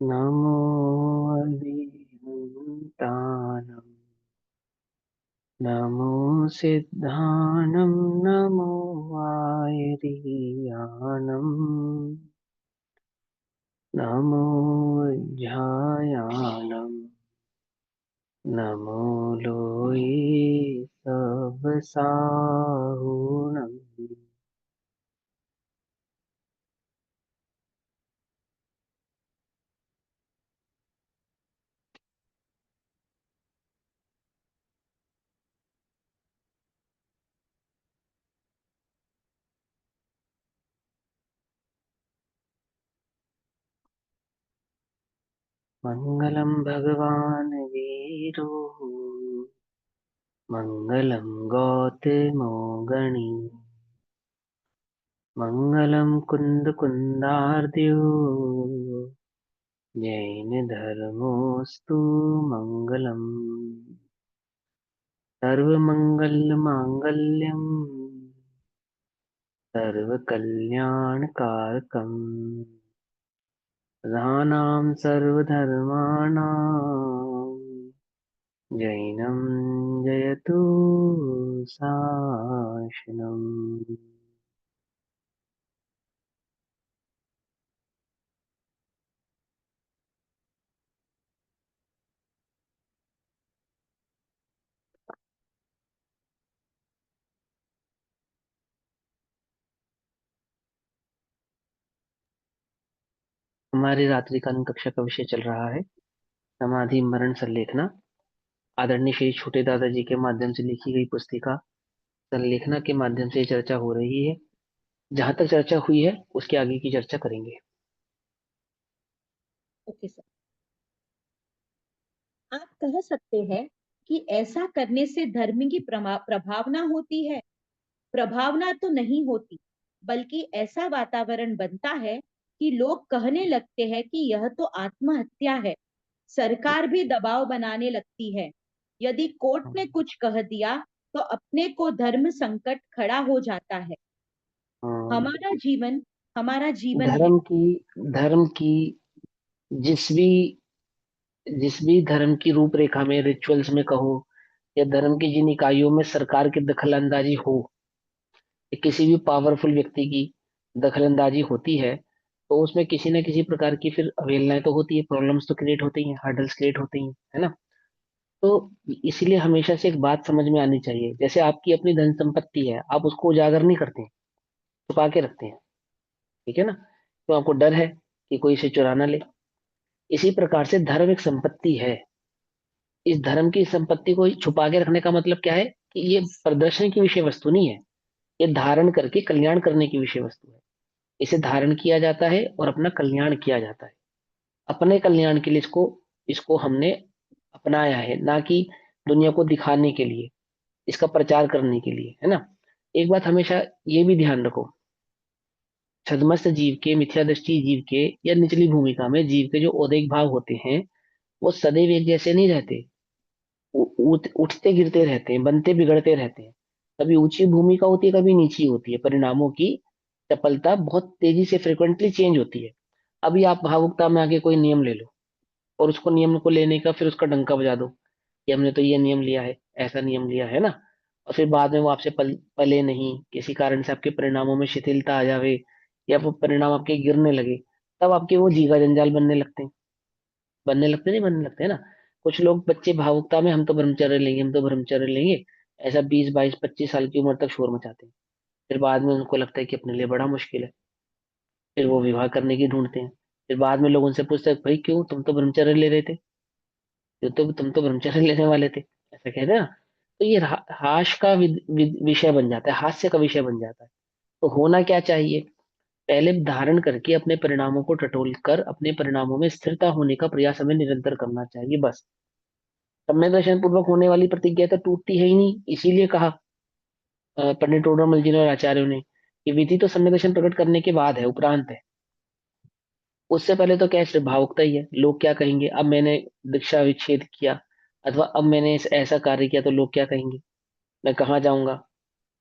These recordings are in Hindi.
नमो अरिहन्ताणं नमो सिद्धानं नमो वायुरियानं नमो ज्ञायानं नमो लोये सबसाहुणम्। मङ्गलं भगवान् वीरो मङ्गलं गौतमो गणी मङ्गलं कुन्दकुन्दार्द्यो जैनधर्मोऽस्तु मङ्गलम्। सर्वमङ्गलमाङ्गल्यं सर्वकल्याणकारकम् प्रधानां सर्वधर्माणां जैनं जयतु शासनम्। हमारी रात्रिकालीन कक्षा का विषय चल रहा है समाधि मरण संलेखना। आदरणीय श्री छोटे दादाजी के माध्यम से लिखी गई पुस्तिका संलेखना के माध्यम से चर्चा हो रही है। जहां तक चर्चा हुई है उसके आगे की चर्चा करेंगे। Okay sir. आप कह सकते हैं कि ऐसा करने से धर्म की प्रभावना होती है। प्रभावना तो नहीं होती, बल्कि ऐसा वातावरण बनता है कि लोग कहने लगते हैं कि यह तो आत्महत्या है। सरकार भी दबाव बनाने लगती है। यदि कोर्ट ने कुछ कह दिया तो अपने को धर्म संकट खड़ा हो जाता है। अम, हमारा जीवन हमारा जीवन है। धर्म की जिस भी धर्म की रूपरेखा में रिचुअल्स में कहो या धर्म की जिन इकाइयों में सरकार की दखलंदाजी हो या किसी भी पावरफुल व्यक्ति की दखलंदाजी होती है तो उसमें किसी न किसी प्रकार की फिर अवहेलनाएं तो होती है, प्रॉब्लम्स तो क्रिएट होती हैं, हर्डल्स क्रिएट होती हैं, है ना। तो इसीलिए हमेशा से एक बात समझ में आनी चाहिए, जैसे आपकी अपनी धन संपत्ति है आप उसको उजागर नहीं करते हैं, छुपा के रखते हैं, ठीक है ना। तो आपको डर है कि कोई इसे चुरा ना ले। इसी प्रकार से धर्म एक संपत्ति है। इस धर्म की संपत्ति को छुपा के रखने का मतलब क्या है कि ये प्रदर्शन की विषय वस्तु नहीं है, ये धारण करके कल्याण करने की विषय वस्तु है। इसे धारण किया जाता है और अपना कल्याण किया जाता है। अपने कल्याण के लिए इसको इसको हमने अपनाया है, ना कि दुनिया को दिखाने के लिए, इसका प्रचार करने के लिए, है ना। एक बात हमेशा ये भी ध्यान रखो, छद्मस्त जीव के, मिथ्या दृष्टि जीव के या निचली भूमिका में जीव के जो औदैहिक भाव होते हैं वो सदैव एक जैसे नहीं रहते। उठते गिरते रहते हैं, बनते बिगड़ते रहते हैं। कभी ऊंची भूमिका होती है, कभी नीची होती है। परिणामों की चपलता बहुत तेजी से फ्रिक्वेंटली चेंज होती है। अभी आप भावुकता में आके कोई नियम ले लो और उसको नियम को लेने का फिर उसका डंका बजा दो कि हमने तो ये नियम लिया है, ऐसा नियम लिया है ना। और फिर बाद में वो आपसे पले नहीं, किसी कारण से आपके परिणामों में शिथिलता आ जावे या वो परिणाम आपके गिरने लगे, तब आपके वो जीगा जंजाल नहीं बनने लगते हैं ना। कुछ लोग बच्चे भावुकता में हम तो ब्रह्मचर्य लेंगे, हम तो ब्रह्मचर्य लेंगे, ऐसा 20 22 25 साल की उम्र तक शोर मचाते हैं। फिर बाद में उनको लगता है कि अपने लिए बड़ा मुश्किल है, फिर वो विवाह करने की ढूंढते हैं। फिर बाद में लोग उनसे पूछते हैं भाई क्यों, तुम तो ब्रह्मचर्य ले रहे थे, तुम तो ब्रह्मचर्य लेने वाले थे, ऐसा कहते हैं ना। तो ये हास का विषय बन जाता है, हास्य का विषय बन जाता है। तो होना क्या चाहिए, पहले धारण करके अपने परिणामों को टटोल कर अपने परिणामों में स्थिरता होने का प्रयास हमें निरंतर करना चाहिए, बस। संवेदनशील पूर्वक होने वाली प्रतिज्ञा तो टूटती है ही नहीं, इसीलिए कहा पंडित टोडरमल जी ने और आचार्यों ने कि विधि तो संवेदनशील प्रकट करने के बाद है, उपरांत है। उससे पहले तो क्या है, सिर्फ भावुकता ही है। लोग क्या कहेंगे, अब मैंने दीक्षा विच्छेद किया अथवा अब मैंने ऐसा कार्य किया तो लोग क्या कहेंगे, मैं कहाँ जाऊंगा,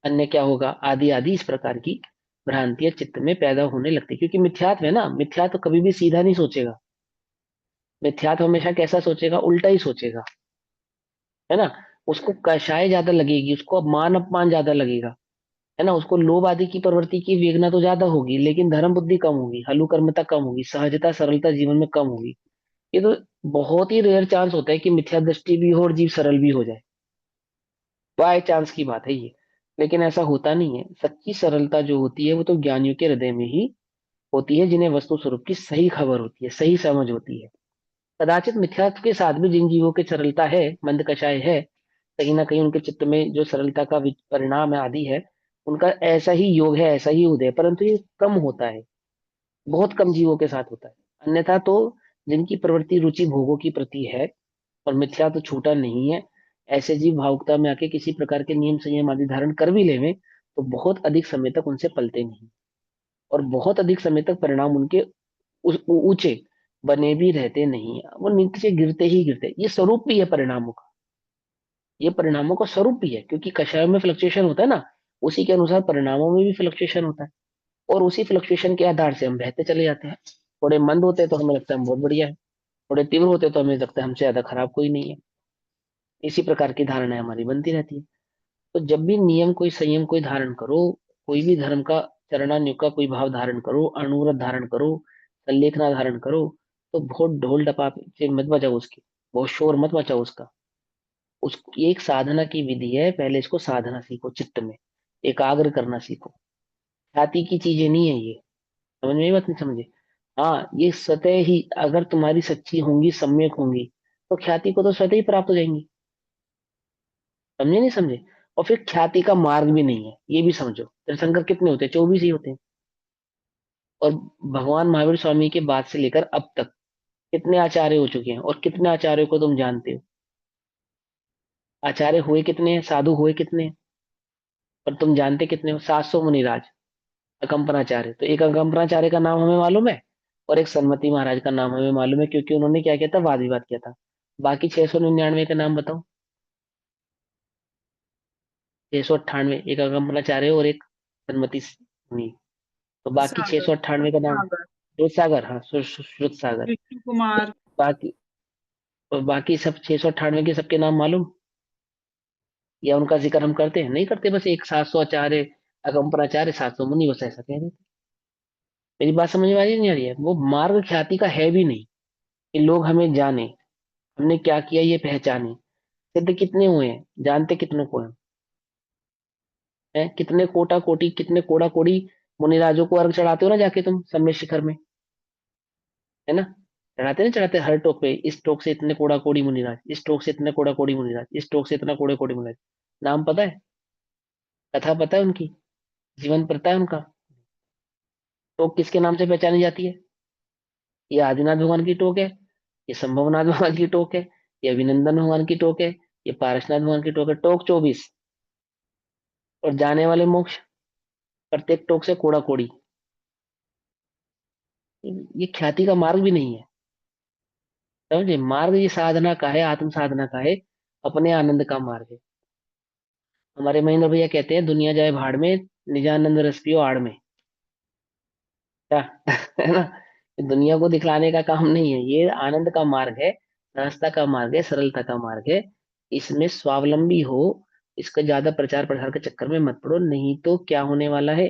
अन्य क्या होगा, आदि आदि इस प्रकार की भ्रांतियां चित्त में पैदा होने लगती, क्योंकि मिथ्यात्व है ना। मिथ्या तो कभी भी सीधा नहीं सोचेगा, मिथ्यात्व हमेशा कैसा सोचेगा, उल्टा ही सोचेगा, है ना। उसको कषाय ज्यादा लगेगी, उसको मान अपमान ज्यादा लगेगा, है ना। उसको लोभ आदि की प्रवृत्ति की वेगना तो ज्यादा होगी, लेकिन धर्म बुद्धि कम होगी, हलुकर्मता कम होगी, सहजता सरलता जीवन में कम होगी। ये तो बहुत ही रेयर चांस होता है कि मिथ्या दृष्टि भी हो और जीव सरल भी हो जाए, बाय चांस की बात है ये। लेकिन ऐसा होता नहीं है। सच्ची सरलता जो होती है वो तो ज्ञानियों के हृदय में ही होती है, जिन्हें वस्तु स्वरूप की सही खबर होती है, सही समझ होती है। कदाचित मिथ्यात्व के साथ भी जिन जीवों की सरलता है, मंद कषाय है, कहीं ना कहीं उनके चित्त में जो सरलता का परिणाम है आदि है, उनका ऐसा ही योग है, ऐसा ही उदय है, परंतु ये कम होता है, बहुत कम जीवों के साथ होता है। अन्यथा तो जिनकी प्रवृत्ति रुचि भोगों की प्रति है और मिथ्या तो छूटा नहीं है, ऐसे जीव भावुकता में आके किसी प्रकार के नियम संयम आदि धारण कर भी लेवे तो बहुत अधिक समय तक उनसे पलते नहीं, और बहुत अधिक समय तक परिणाम उनके ऊंचे बने भी रहते नहीं, वो नीचे गिरते ही गिरते। ये स्वरूप भी है परिणामों का, ये परिणामों का स्वरूप भी है, क्योंकि कषायों में फ्लक्चुएशन होता है ना, उसी के अनुसार परिणामों में भी फ्लक्चुएशन होता है। और उसी फ्लक्चुएशन के आधार से हम बहते चले जाते हैं। थोड़े मंद होते हैं तो हमें लगता है हम बहुत बढ़िया है, थोड़े तीव्र होते हैं तो हमें लगता है हमसे ज्यादा खराब कोई नहीं है। इसी प्रकार की धारणाएं हमारी बनती रहती है। तो जब भी नियम कोई संयम कोई धारण करो, कोई भी धर्म का चरणान्युग का कोई भाव धारण करो, अणुव्रत धारण करो, संलेखना धारण करो, तो बहुत ढोल डपाचे मत बजाओ उसकी, बहुत शोर मत मचाओ उसका। उसकी एक साधना की विधि है, पहले इसको साधना सीखो, चित्त में एकाग्र करना सीखो। ख्याति की चीजें नहीं है ये, समझ में ये बात नहीं समझे। हाँ, ये स्वतः ही अगर तुम्हारी सच्ची होंगी, सम्यक होंगी, तो ख्याति को तो स्वतः ही प्राप्त हो जाएंगी। समझे नहीं समझे। और फिर ख्याति का मार्ग भी नहीं है, ये भी समझो। तीर्थंकर कितने होते हैं, 24 ही होते हैं। और भगवान महावीर स्वामी के बाद से लेकर अब तक कितने आचार्य हो चुके हैं, और कितने आचार्यों को तुम जानते हो। आचार्य हुए कितने हैं, साधु हुए कितने हैं, पर तुम जानते कितने हो। 700 मुनिराज, अकम्पनाचार्य, तो एक अकम्पनाचार्य का नाम हमें मालूम है, और एक सन्मति महाराज का नाम हमें मालूम है, क्योंकि उन्होंने क्या किया था, वाद विवाद किया था। बाकी 699 का नाम बताओ। 698, एक अकम्पनाचार्य और एक सन्मति मुनि, तो बाकी सागर 698 का नाम। सागर श्रुत सागर, हाँ, श्रुत सागर। विष्णु कुमार। बाकी, और बाकी सब 698 के सबके नाम मालूम, या उनका जिक्र हम करते हैं, नहीं करते, बस एक 700 आचार्य, अकम्पनाचार्य, 700 मुनि, बस ऐसा कह देते। मेरी बात समझ में आ रही है नहीं आ रही है। वो मार्ग ख्याति का है भी नहीं कि लोग हमें जाने, हमने क्या किया ये पहचाने। सिद्ध कितने हुए हैं, जानते कितनों को है कितने कोटा कोटि, कितने कोड़ा कोड़ी मुनिराजों को अर्घ चढ़ाते हो ना जाके तुम सम्य शिखर में, है ना। चढ़ाते नहीं चढ़ाते, हर टोक पे, इस टोक से इतने कोड़ा कोड़ी मुनिराज, इस टोक से इतने कोड़ा कोड़ी मुनिराज, इस टोक से इतना कोड़े कोड़ी मुनिराज। नाम पता है, कथा पता है उनकी, जीवन पता है उनका। टोक किसके नाम से पहचानी जाती है। ये आदिनाथ भगवान की टोक है, ये संभवनाथ भगवान की टोक है, ये अभिनंदन भगवान की टोक है, ये पारसनाथ भगवान की टोक है। टोक 24, और जाने वाले मोक्ष, प्रत्येक टोक से कोड़ा कोड़ी। ये ख्याति का मार्ग भी नहीं है, समझे। मार्ग ये साधना का है, आत्म साधना का है, अपने आनंद का मार्ग है। हमारे महेंद्र भैया कहते हैं, दुनिया जाए भाड़ में, निजानंद रस पियो आड़ में। क्या है ना। ये दुनिया को दिखलाने का काम नहीं है, ये आनंद का मार्ग है, सहजता का मार्ग है, सरलता का मार्ग है। इसमें स्वावलंबी हो, इसका ज्यादा प्रचार प्रसार के चक्कर में मत पड़ो, नहीं तो क्या होने वाला है।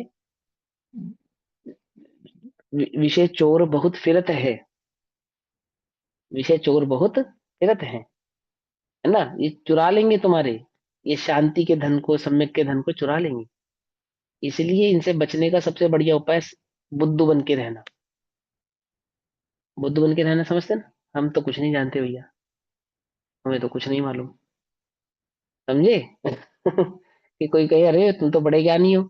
विषय चोर बहुत फिरत है, विषय चोर बहुत फिरत है ना। ये चुरा लेंगे तुम्हारे, ये शांति के धन को, सम्यक के धन को चुरा लेंगे। इसलिए इनसे बचने का सबसे बढ़िया उपाय बुद्धू बन के रहना। बुद्धू बन के रहना समझते ना। हम तो कुछ नहीं जानते भैया, हमें तो कुछ नहीं मालूम, समझे। कि कोई कहे अरे तुम तो बड़े ज्ञानी हो।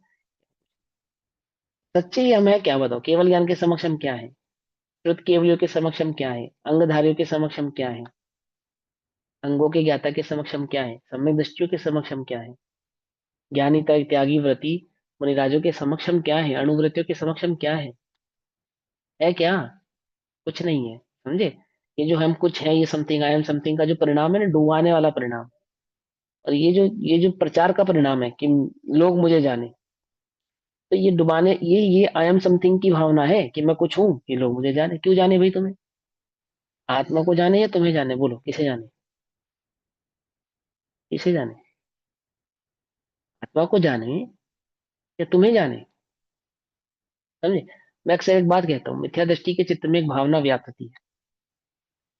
सच्चे ही हम है, क्या बताओ, केवल ज्ञान के समक्ष हम क्या है, श्रुत केवलियों के समक्ष हम क्या है, अंगधारियों के समक्ष हम क्या है, अंगों के ज्ञाता के समक्ष हम क्या है, सम्यक दृष्टियों के समक्ष हम क्या है, ज्ञानी त्यागी व्रति मुनिराजों के समक्ष हम क्या है, अणुव्रतियों के समक्ष हम क्या है क्या, कुछ नहीं है, समझे। ये जो हम कुछ है, ये समथिंग, आई एम समथिंग का जो परिणाम है ना, डुबाने वाला परिणाम। और ये जो प्रचार का परिणाम है कि लोग मुझे जाने, तो ये डुबाने, ये आई एम समथिंग की भावना है कि मैं कुछ हूं, कि लोग मुझे जाने। क्यों जाने भाई तुम्हें, आत्मा को जाने या तुम्हें जाने, बोलो किसे जाने, किसे जाने? आत्मा को जाने या तुम्हें जाने? समझे? मैं अक्सर एक बात कहता हूँ, मिथ्या दृष्टि के चित्त में एक भावना व्याप्त होती है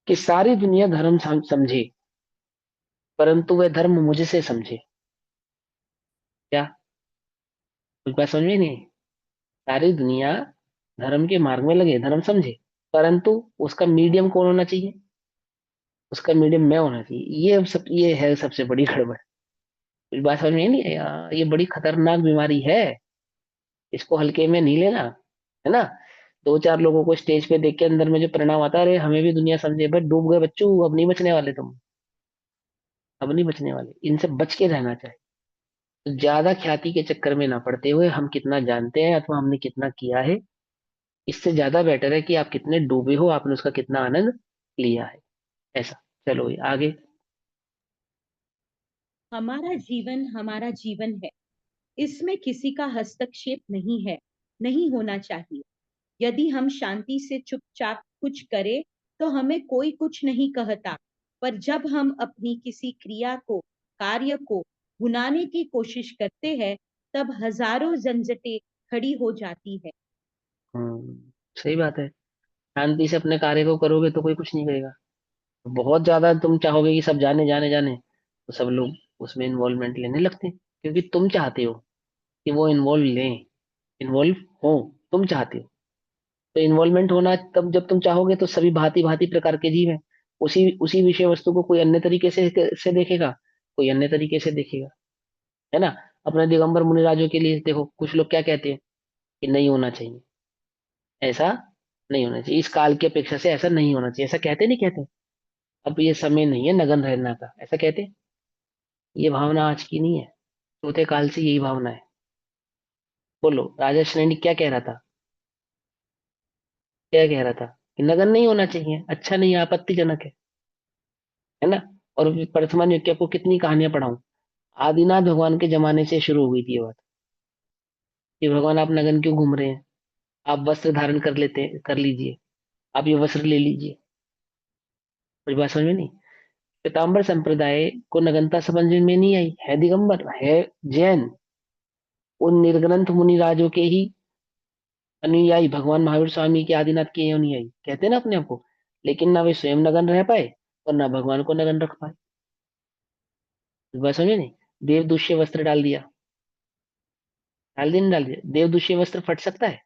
कि सारी दुनिया धर्म समझे, परंतु वह धर्म मुझसे समझे। क्या कुछ बात समझ में नहीं? सारी दुनिया धर्म के मार्ग में लगे, धर्म समझे, परंतु उसका मीडियम कौन होना चाहिए? उसका मीडियम मैं होना चाहिए। ये है सबसे बड़ी गड़बड़। कुछ बात समझ में नहीं है यार, ये बड़ी खतरनाक बीमारी है। इसको हल्के में नहीं लेना, है ना? दो चार लोगों को स्टेज पे देख के अंदर में जो परिणाम आता है, अरे हमें भी दुनिया समझे, बट डूब गए बच्चों, अब नहीं बचने वाले तुम। अब नहीं बचने वाले, इनसे बच के रहना चाहिए। तो ज्यादा ख्याति के चक्कर में ना पड़ते हुए, हम कितना जानते हैं अथवा हमने कितना किया है, इससे ज्यादा बेटर है कि आप कितने डूबे हो, आपने उसका कितना आनंद लिया है। ऐसा। चलो ये आगे। हमारा जीवन है, इसमें किसी का हस्तक्षेप नहीं है, नहीं होना चाहिए। यदि हम शांति से चुपचाप कुछ करें तो हमें कोई कुछ नहीं कहता, पर जब हम अपनी किसी क्रिया को, कार्य को भुनाने की कोशिश करते हैं, तब हजारों झंझटें खड़ी हो जाती है। सही बात है। शांति से अपने कार्य को करोगे तो कोई कुछ नहीं करेगा। बहुत ज्यादा तुम चाहोगे कि सब जाने जाने जाने, तो सब लोग उसमें इन्वॉल्वमेंट लेने लगते हैं, क्योंकि तुम चाहते हो कि वो इन्वॉल्व लें, इन्वॉल्व हो। तुम चाहते हो। तो इन्वॉल्वमेंट होना तब जब तुम चाहोगे, तो सभी भांति भांति प्रकार के जीव हैं। उसी उसी विषय वस्तु को कोई अन्य तरीके से देखेगा, कोई अन्य तरीके से देखेगा, है ना? अपने दिगंबर मुनिराजों के लिए देखो, कुछ लोग क्या कहते हैं कि नहीं होना चाहिए, ऐसा नहीं होना चाहिए, इस काल की अपेक्षा से ऐसा नहीं होना चाहिए, ऐसा कहते नहीं कहते? अब ये समय नहीं है नगन रहना का, ऐसा कहते हैं। ये भावना आज की नहीं है, चौथे काल से यही भावना है। बोलो राजा श्रेणी क्या कह रहा था? क्या कह रहा था? कि नगन नहीं होना चाहिए, अच्छा नहीं है, आपत्तिजनक है ना? और प्रथमा नित्य को कितनी कहानियां पढ़ाऊं। आदिनाथ भगवान के जमाने से शुरू हो गई थी ये बात कि भगवान आप नगन क्यों घूम रहे हैं, आप वस्त्र धारण कर लीजिए, आप ये वस्त्र ले लीजिए। कुछ बात समझ में नहीं? पीताम्बर संप्रदाय को नगनता समझ में नहीं आई, है दिगंबर है, जैन, उन निर्ग्रंथ मुनि राजों के ही अनुयायी, भगवान महावीर स्वामी के, आदिनाथ के अनुयायी कहते हैं ना अपने आप को। लेकिन ना वे स्वयं नगन रह पाए और ना भगवान को नगन रख पाए। इस बात समझे नहीं? देवदूष्य वस्त्र डाल दिया, डाल दिया नहीं डाल दिया? देवदूष्य वस्त्र फट सकता है?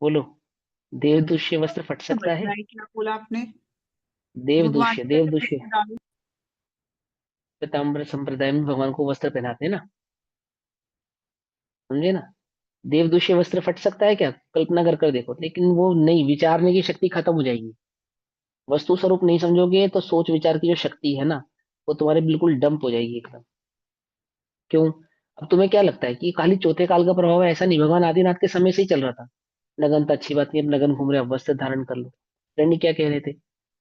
बोलो, देवदूष्य वस्त्र फट सकता है? बताइए क्या बोला आपने। भगवान देवदूष्य, को कैसे देवदूष्य। वस्त्र डालूं? पीताम्बर संप्रदाय में भगवान को वस्त्र पहनाते हैं ना, समझे ना? देवदूष्य वस्त्र फट सकता है क्या? कल्पना कर कर देखो। लेकिन वो नहीं, विचारने की शक्ति खत्म हो जाएगी। वस्तु स्वरूप नहीं समझोगे तो सोच विचार की जो शक्ति है ना, वो तुम्हारे बिल्कुल डंप हो जाएगी एकदम। क्यों? अब तुम्हें क्या लगता है कि खाली चौथे काल का प्रभाव है? ऐसा नहीं, भगवान आदिनाथ के समय से ही चल रहा था। नगन तो अच्छी बात नहीं, अब नगन घूम रहे, अब वस्त्र धारण कर लो। रणी क्या कह रहे थे,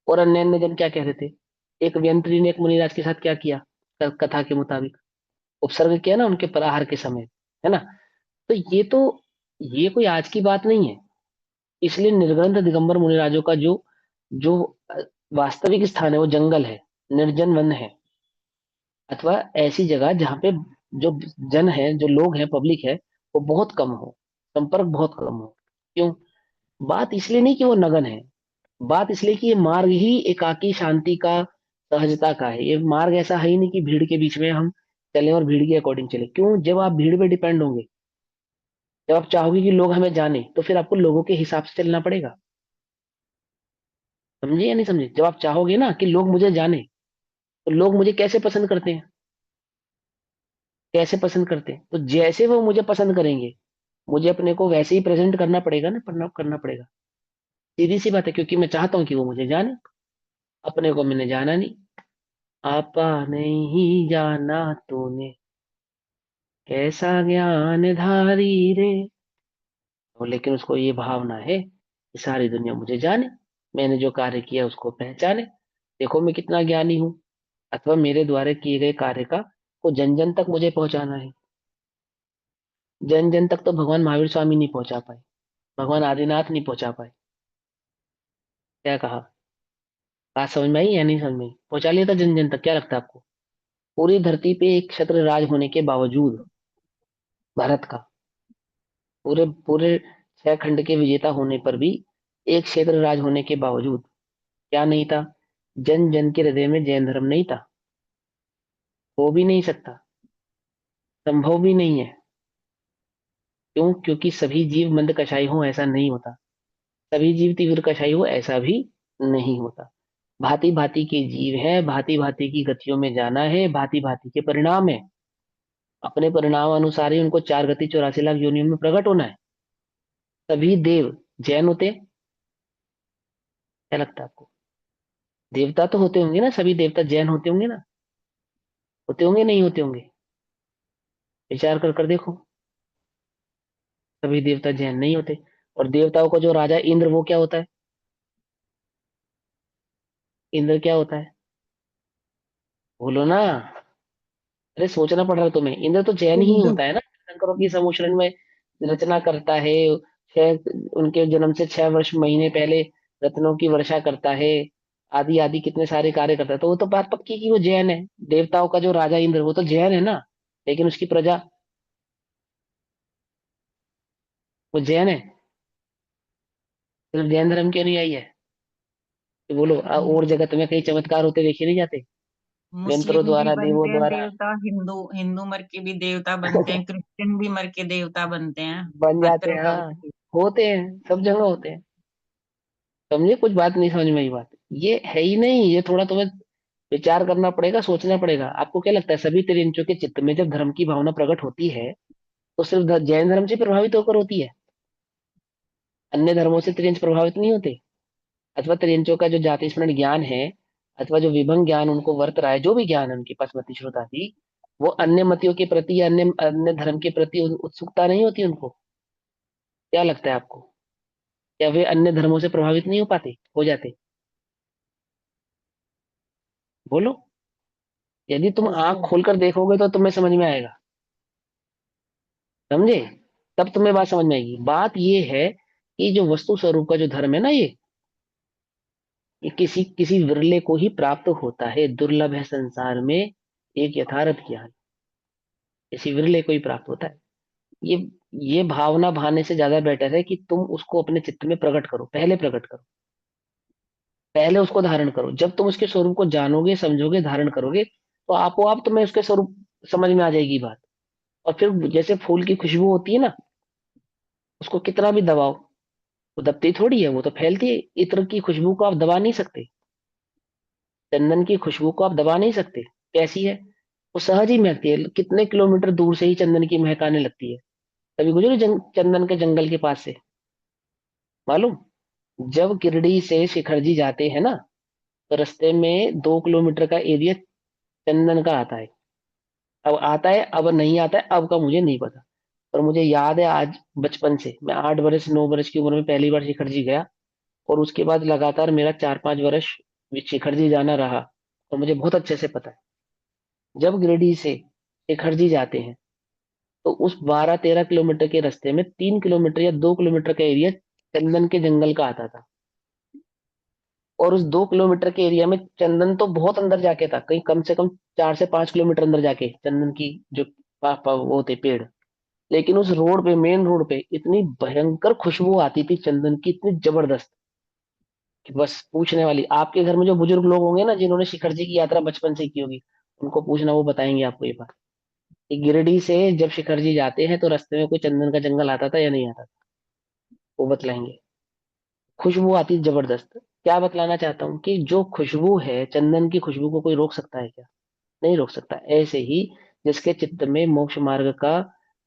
और अन्य अन्य जन क्या कह रहे थे? एक व्यंत्री ने एक मुनिराज के साथ क्या किया? कथा के मुताबिक उपसर्ग किया ना उनके पराहार के समय, है ना? तो ये कोई आज की बात नहीं है। इसलिए निर्ग्रंथ दिगंबर मुनिराजों का जो जो अ, वास्तविक स्थान है वो जंगल है, निर्जन वन है, अथवा ऐसी जगह जहाँ पे जो जन है, जो लोग हैं, पब्लिक है, वो बहुत कम हो, संपर्क बहुत कम हो। क्यों? बात इसलिए नहीं कि वो नगन है, बात इसलिए कि ये मार्ग ही एकाकी शांति का, सहजता का है। ये मार्ग ऐसा है ही नहीं कि भीड़ के बीच में हम चलें और भीड़ के अकॉर्डिंग चले। क्यों? जब आप भीड़ पे डिपेंड होंगे, जब आप चाहोगे कि लोग हमें जाने, तो फिर आपको लोगों के हिसाब से चलना पड़ेगा। समझे या नहीं समझे? जब आप चाहोगे ना कि लोग मुझे जाने, तो लोग मुझे कैसे पसंद करते हैं? कैसे पसंद करते हैं? तो जैसे वो मुझे पसंद करेंगे, मुझे अपने को वैसे ही प्रेजेंट करना पड़ेगा ना, करना पड़ेगा। सीधी सी बात है, क्योंकि मैं चाहता हूँ कि वो मुझे जाने। अपने को मैंने जाना नहीं, आपा नहीं जाना तूने, कैसा ज्ञान धारी रे। और लेकिन उसको ये भावना है कि सारी दुनिया मुझे जाने, मैंने जो कार्य किया उसको पहचाने, देखो मैं कितना ज्ञानी हूँ। अथवा मेरे द्वारा किए गए कार्य का को जन जन तक मुझे पहुंचाना है। जन जन तक तो भगवान महावीर स्वामी नहीं पहुंचा पाए, भगवान आदिनाथ नहीं पहुंचा पाए, क्या कहा? बात समझ में आई या नहीं समझ में आई? पहुंचा लिया था जन जन तक? क्या लगता है आपको? पूरी धरती पे एक छत्र राज होने के बावजूद, भारत का, पूरे पूरे 6 खंड के विजेता होने पर भी, एक क्षेत्र राज होने के बावजूद क्या नहीं था? जन जन के हृदय में जैन धर्म नहीं था। हो भी नहीं सकता, संभव भी नहीं है। क्यों? क्योंकि सभी जीव मंद कषाय हो ऐसा नहीं होता, सभी जीव तीव्र कषाय हो ऐसा भी नहीं होता। भांति भांति के जीव हैं, भांति भांति की गतियों में जाना है, भांति भांति के परिणाम है। अपने परिणाम अनुसार ही उनको 4 गति 84 लाख योनियों में प्रकट होना है। सभी देव जैन होते हैं? क्या लगता है आपको? देवता तो होते होंगे ना, सभी देवता जैन होते होंगे ना? होते होंगे नहीं होते होंगे? विचार कर कर देखो। सभी देवता जैन नहीं होते। और देवताओं का जो राजा इंद्र, वो क्या होता है? इंद्र क्या होता है? बोलो ना। अरे सोचना पड़ रहा है तुम्हें। इंद्र तो जैन ही हिंदू। होता है ना, शंकरों की समूचरण में रचना करता है। छह, उनके जन्म से 6 वर्ष महीने पहले रत्नों की वर्षा करता है। आदि आदि कितने सारे कार्य करता है, तो वो तो बात पक्की कि वो जैन है। देवताओं का जो राजा इंद्र, वो तो जैन है ना, लेकिन उसकी प्रजा, वो जैन है। सिर्फ जैन धर्म क्यों नहीं आई है? कि बोलो, और जगत में कई चमत्कार होते देखे नहीं जाते? यंत्रों मुस्लिम भी द्वारा, देवों बनते हैं द्वारा देवता, हिंदू हिंदू मर के भी देवता बनते हैं, क्रिश्चियन भी मर के देवता बनते हैं। बन हर जाते तरह हैं, का हाँ। होते हैं, सब जगह होते हैं। समझे? कुछ बात नहीं समझ में आई बात? ये है ही नहीं, ये थोड़ा तुम्हें विचार करना पड़ेगा, सोचना पड़ेगा। आपको क्या लगता है, सभी तिरिंचों के चित्त में जब धर्म की भावना प्रकट होती है, तो सिर्फ जैन धर्म से प्रभावित होकर होती है? अन्य धर्मों से तिरिंच प्रभावित नहीं होते? अथवा तिरिंचों का जो जाति स्मरण ज्ञान है, अथवा जो विभंग ज्ञान उनको वर्त रहा है, जो भी ज्ञान है उनके पास, मति श्रोतादि, वो अन्य मतियों के प्रति या अन्य अन्य धर्म के प्रति उत्सुकता नहीं होती उनको? क्या लगता है आपको? क्या वे अन्य धर्मों से प्रभावित नहीं हो पाते, हो जाते? बोलो। यदि तुम होते आंख हैं। खोलकर देखोगे तो तुम्हें समझ में आएगा। समझे? तब तुम्हें बात समझ में आएगी। बात ये है कि जो वस्तु स्वरूप का जो धर्म है ना, ये किसी किसी विरले को ही प्राप्त होता है, दुर्लभ है संसार में एक यथार्थ ज्ञान। किसी विरले को ही प्राप्त होता है। ये ये भावना भाने से ज्यादा बेटर है कि तुम उसको अपने चित्त में प्रकट करो, पहले प्रकट करो, पहले उसको धारण करो। जब तुम उसके स्वरूप को जानोगे, समझोगे, धारण करोगे, तो आपो आप तुम्हें उसके स्वरूप समझ में आ जाएगी बात। और फिर जैसे फूल की खुशबू होती है ना, उसको कितना भी दबाओ, वो दबती थोड़ी है, वो तो फैलती है। इत्र की खुशबू को आप दबा नहीं सकते, चंदन की खुशबू को आप दबा नहीं सकते। कैसी है? वो सहज ही महकती है, कितने किलोमीटर दूर से ही चंदन की महक आने लगती है। कभी गुजरे चंदन के जंगल के पास से? मालूम? जब गिरडी से शिखरजी जाते हैं ना, तो रास्ते में 2 किलोमीटर का एरिया चंदन का आता है। अब आता है, अब नहीं आता है, अब का मुझे नहीं पता। पर मुझे याद है, आज बचपन से मैं 8 वर्ष 9 वर्ष की उम्र में पहली बार शिखरजी गया, और उसके बाद लगातार मेरा 4 5 वर्ष शिखरजी जाना रहा। और मुझे बहुत अच्छे से पता है, जब गिरिडीह से शिखरजी जाते हैं, तो उस 12 13 किलोमीटर के रास्ते में 3 किलोमीटर या 2 किलोमीटर का एरिया चंदन के जंगल का आता था। और उस 2 किलोमीटर के एरिया में चंदन तो बहुत अंदर जाके था, कहीं कम से कम 4 से 5 किलोमीटर अंदर जाके चंदन की जो वो थे पेड़। लेकिन उस रोड पे, मेन रोड पे, इतनी भयंकर खुशबू आती थी चंदन की, इतनी जबरदस्त, कि बस पूछने वाली। आपके घर में जो बुजुर्ग लोग होंगे ना, जिन्होंने शिखर जी की यात्रा बचपन से की होगी, उनको पूछना, वो बताएंगे आपको ये बात, कि गिरिडीह से जब शिखर जी जाते हैं तो रास्ते में कोई चंदन का जंगल आता था या नहीं आता था, वो बतलाएंगे। खुशबू आती जबरदस्त। क्या बतलाना चाहता हूँ कि जो खुशबू है, चंदन की खुशबू को कोई रोक सकता है क्या? नहीं रोक सकता। ऐसे ही जिसके चित्त में मोक्ष मार्ग का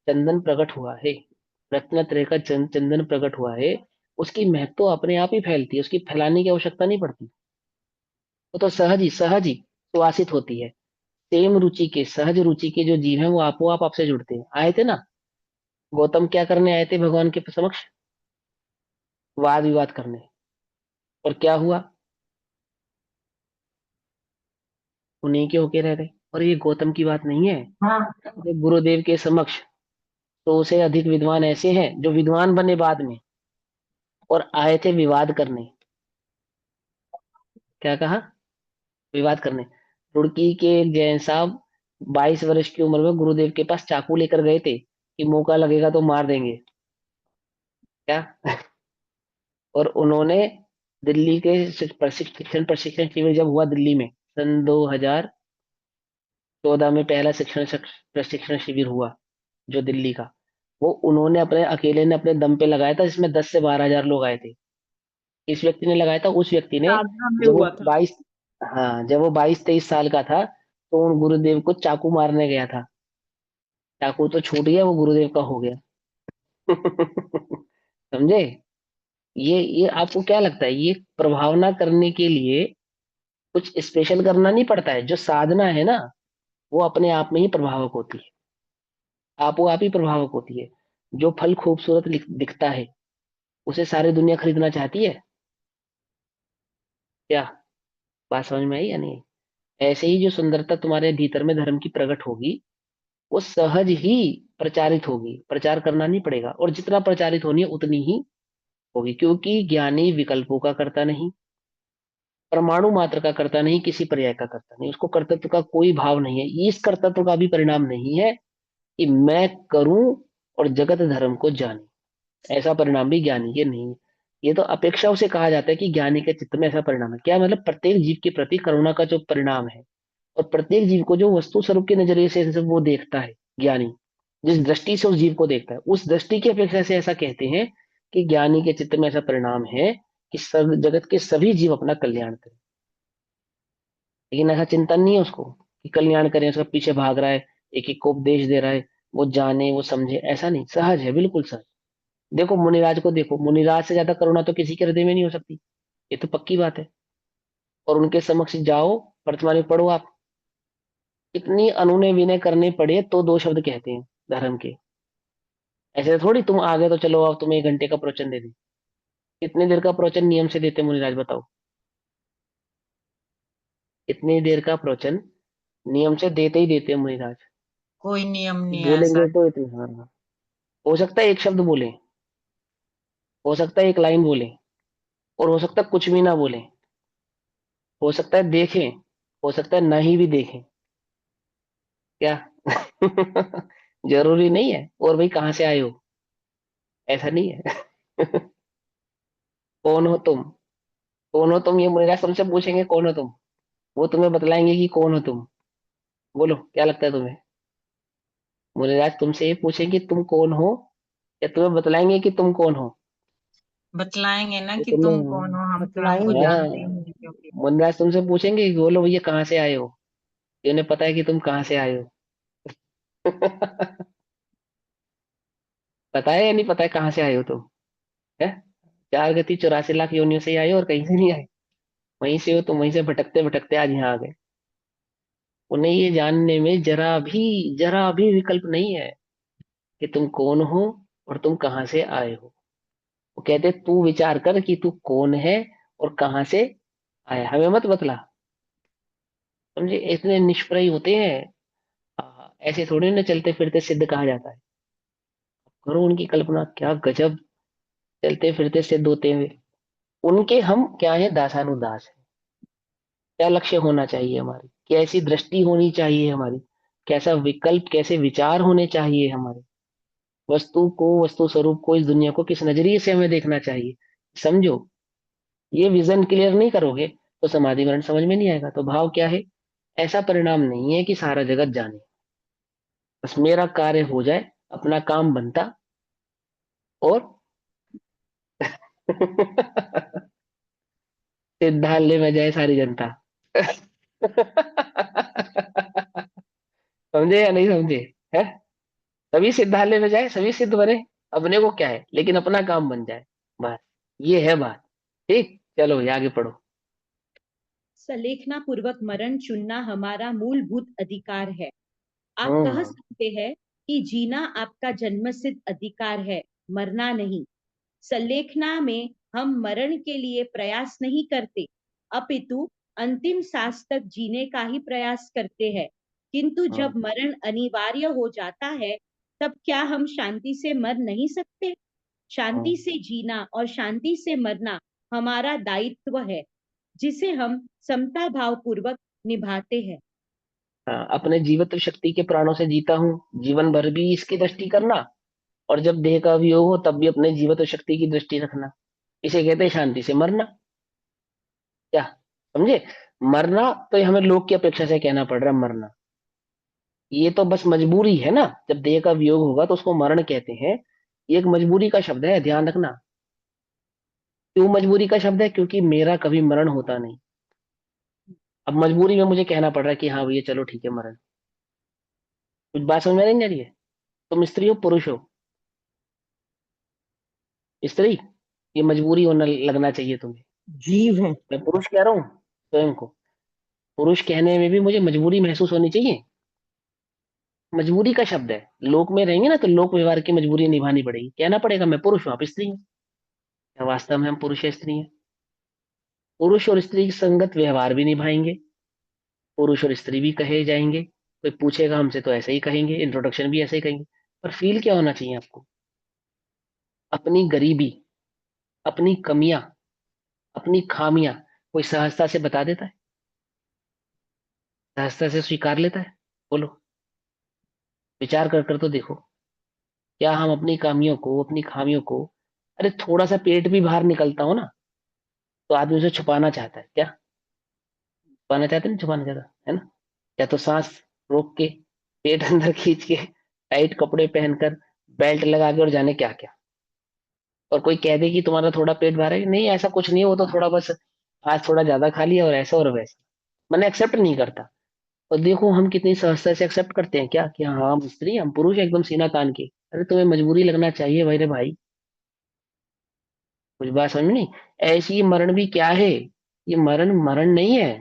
चंदन प्रकट हुआ है, रत्नत्रय का चंदन प्रकट हुआ है, उसकी महक तो अपने आप ही फैलती है, उसकी फैलाने की आवश्यकता नहीं पड़ती। वो तो सहज ही सुवासित होती है। सेम रुचि के, सहज रुचि के जो जीव हैं, वो आपो आप आपसे जुड़ते हैं। आए थे ना, गौतम क्या करने आए थे भगवान के समक्ष? वाद विवाद करने। और क्या हुआ? उन्हीं के होके रह गए। और ये गौतम की बात नहीं है, हाँ। ये गुरुदेव के समक्ष 100 से अधिक विद्वान ऐसे हैं जो विद्वान बने बाद में, और आए थे विवाद करने। क्या कहा? विवाद करने। रुड़की के एक जैन साहब 22 वर्ष की उम्र में गुरुदेव के पास चाकू लेकर गए थे कि मौका लगेगा तो मार देंगे। क्या? और उन्होंने दिल्ली के प्रशिक्षण प्रशिक्षण शिविर जब हुआ दिल्ली में सन 2014 में पहला प्रशिक्षण शिविर हुआ जो दिल्ली का, वो उन्होंने अपने अकेले ने अपने दम पे लगाया था, जिसमें 10 से 12 हजार लोग आए थे। इस व्यक्ति ने लगाया था, उस व्यक्ति ने। साधना में जब वो हुआ था। 22, हाँ, जब वो 22-23 साल का था तो उन गुरुदेव को चाकू मारने गया था। चाकू तो छूट गया, वो गुरुदेव का हो गया। समझे? ये आपको क्या लगता है, ये प्रभावना करने के लिए कुछ स्पेशल करना नहीं पड़ता है? जो साधना है ना, वो अपने आप में ही प्रभावक होती है। आपो आप ही प्रभावक होती है। जो फल खूबसूरत दिखता है, उसे सारी दुनिया खरीदना चाहती है क्या? बात समझ में आई या नहीं? ऐसे ही जो सुंदरता तुम्हारे भीतर में धर्म की प्रकट होगी, वो सहज ही प्रचारित होगी। प्रचार करना नहीं पड़ेगा, और जितना प्रचारित होनी है उतनी ही होगी, क्योंकि ज्ञानी विकल्पों का करता नहीं, परमाणु मात्र का करता नहीं, किसी पर्याय का करता नहीं, उसको कर्तृत्व का कोई भाव नहीं है। इस कर्तृत्व का भी परिणाम नहीं है कि मैं करूं और जगत धर्म को जाने। ऐसा परिणाम भी ज्ञानी के नहीं है। ये तो अपेक्षा उसे कहा जाता है कि ज्ञानी के चित्त में ऐसा परिणाम है। क्या मतलब? प्रत्येक जीव के प्रति करुणा का जो परिणाम है, और प्रत्येक जीव को जो वस्तु स्वरूप के नजरिए से वो देखता है ज्ञानी, जिस दृष्टि से उस जीव को देखता है, उस दृष्टि की अपेक्षा से ऐसा कहते हैं कि ज्ञानी के चित्त में ऐसा परिणाम है कि सब जगत के सभी जीव अपना कल्याण करें। लेकिन ऐसा चिंतन नहीं है उसको कि कल्याण करें, उसका पीछे भाग रहा है, एक एक को उपदेश दे रहा है, वो जाने वो समझे, ऐसा नहीं। सहज है, बिल्कुल सहज। देखो मुनिराज को, देखो मुनिराज से ज्यादा करुणा तो किसी के हृदय में नहीं हो सकती, ये तो पक्की बात है। और उनके समक्ष जाओ, वर्तमान में पढ़ो आप, इतनी अनुनय विनय करने पड़े तो 2 शब्द कहते हैं धर्म के। ऐसे थोड़ी तुम आ गए तो चलो अब तुम्हें 1 घंटे का प्रवचन दे दें। कितनी देर का प्रवचन नियम से देते हैं मुनिराज, बताओ? इतनी देर का प्रवचन नियम से देते ही देते हैं मुनिराज। कोई नियम नहीं है ऐसा। बोलेंगे तो इतनी, हाँ हाँ। हो सकता है एक शब्द बोले, हो सकता है एक लाइन बोले, और हो सकता है कुछ भी ना बोले, हो सकता है देखें, हो सकता है नहीं भी देखें। क्या? जरूरी नहीं है। और भाई कहाँ से आए हो, ऐसा नहीं है। कौन हो तुम? कौन हो तुम, ये मुनिराज तुमसे पूछेंगे कौन हो तुम, वो तुम्हें बतलाएंगे कि कौन हो तुम। बोलो क्या लगता है तुम्हें? मुनिराज तुमसे ये पूछेंगे तुम कौन हो, या तुम्हें बतलाएंगे कि तुम कौन हो? बतलाएंगे ना ये कि तुम कौन हो, तुम्हें, हम तो आपको बतलाएंगे। जानते ही हाँ, नहीं क्योंकि। मुनिराज तुमसे पूछेंगे कि बोलो भैया कहाँ से आए हो, ये उन्हें पता है कि तुम कहाँ से आए हो। पता है या नहीं पता है कहाँ से आए हो तुम? है? 4 गति 84 लाख योनियों से ही आए हो, और कहीं से नहीं आए। वहीं से हो तुम, वहीं से भटकते भटकते आज यहाँ आ गए। उन्हें ये जानने में जरा भी विकल्प नहीं है कि तुम कौन हो और तुम कहाँ से आए हो। वो कहते तू विचार कर कि तू कौन है और कहाँ से आया, हमें मत बतला। समझे? इतने निष्प्रय होते हैं। ऐसे थोड़ी ना चलते फिरते सिद्ध कहा जाता है। करो उनकी कल्पना, क्या गजब चलते फिरते सिद्ध होते हुए। उनके हम क्या है, दासानुदास है। क्या लक्ष्य होना चाहिए हमारी, कैसी दृष्टि होनी चाहिए हमारी, कैसा विकल्प, कैसे विचार होने चाहिए हमारे, वस्तु को, वस्तु स्वरूप को, इस दुनिया को किस नजरिए से हमें देखना चाहिए। समझो, ये विजन क्लियर नहीं करोगे तो समाधि वर्ण समझ में नहीं आएगा। तो भाव क्या है? ऐसा परिणाम नहीं है कि सारा जगत जाने, बस मेरा कार्य हो जाए, अपना काम बनता, और सिद्धालय में जाए सारी जनता। समझे या नहीं समझे? है? सभी सिद्धालय में जाए, सभी सिद्ध बने, अपने को क्या है, लेकिन अपना काम बन जाए, बस। ये है बात। ठीक, चलो ये आगे पढ़ो। सलेखना पूर्वक मरण चुनना हमारा मूलभूत अधिकार है। आप कह हम्म। सकते हैं कि जीना आपका जन्मसिद्ध अधिकार है, मरना नहीं। सल्लेखना में हम मरण के लिए प्रयास नहीं करते, अपितु अंतिम सांस तक जीने का ही प्रयास करते हैं। किंतु हम्म। जब मरण अनिवार्य हो जाता है, तब क्या हम शांति से मर नहीं सकते? शांति हम्म। से जीना और शांति से मरना हमारा दायित्व है। जिसे हम समता भाव पूर्वक निभाते हैं। हाँ, अपने जीवित शक्ति के प्राणों से जीता हूँ, जीवन भर भी इसकी दृष्टि करना, और जब देह का वियोग हो तब भी अपने जीवित शक्ति की दृष्टि रखना। इसे कहते हैं शांति से मरना। क्या समझे? मरना तो ये हमें लोग की अपेक्षा से कहना पड़ रहा है मरना, ये तो बस मजबूरी है ना। जब देह का वियोग होगा तो उसको मरण कहते हैं। ये एक मजबूरी का शब्द है, ध्यान रखना। क्यों मजबूरी का शब्द है? क्योंकि मेरा कभी मरण होता नहीं। अब मजबूरी में मुझे कहना पड़ रहा है कि हाँ भैया चलो ठीक है मरण। कुछ बात समझ में नहीं आ रही है? तुम स्त्री हो पुरुष हो? स्त्री, ये मजबूरी होना लगना चाहिए तुम्हें। जीव है। मैं पुरुष कह रहा हूँ स्वयं को, पुरुष कहने में भी मुझे मजबूरी महसूस होनी चाहिए। मजबूरी का शब्द है, लोक में रहेंगे ना तो लोक व्यवहार की मजबूरी निभानी पड़ेगी, कहना पड़ेगा मैं पुरुष हूँ आप स्त्री हैं। क्या वास्तव में हम पुरुष या स्त्री हैं? पुरुष और स्त्री की संगत व्यवहार भी निभाएंगे, पुरुष और स्त्री भी कहे जाएंगे। कोई पूछेगा हमसे तो ऐसे ही कहेंगे, इंट्रोडक्शन भी ऐसे ही कहेंगे। पर फील क्या होना चाहिए आपको? अपनी गरीबी, अपनी कमियां, अपनी खामियां कोई सहजता से बता देता है? सहजता से स्वीकार लेता है? बोलो, विचार कर कर तो देखो। क्या हम अपनी खामियों को, अपनी खामियों को, अरे थोड़ा सा पेट भी बाहर निकलता हो ना तो आदमी उसे छुपाना चाहता है? क्या छुपाना चाहते हैं? छुपाना चाहता है ना? या तो सांस रोक के, पेट अंदर खींच के, टाइट कपड़े पहनकर, बेल्ट लगा के, और जाने क्या क्या। और कोई कह दे कि तुम्हारा थोड़ा पेट भरा है, नहीं ऐसा कुछ नहीं है, वो तो थोड़ा बस आज थोड़ा ज्यादा खा लिया और ऐसा और वैसा। मैंने एक्सेप्ट नहीं करता। और देखो हम कितनी सहजता से एक्सेप्ट करते हैं क्या कि हाँ हम स्त्री हम पुरुष एकदम सीना तान के। अरे तुम्हें मजबूरी लगना चाहिए भाई रे भाई। कुछ बात समझ में नहीं? ऐसी ये मरण भी क्या है? ये मरण मरण नहीं है।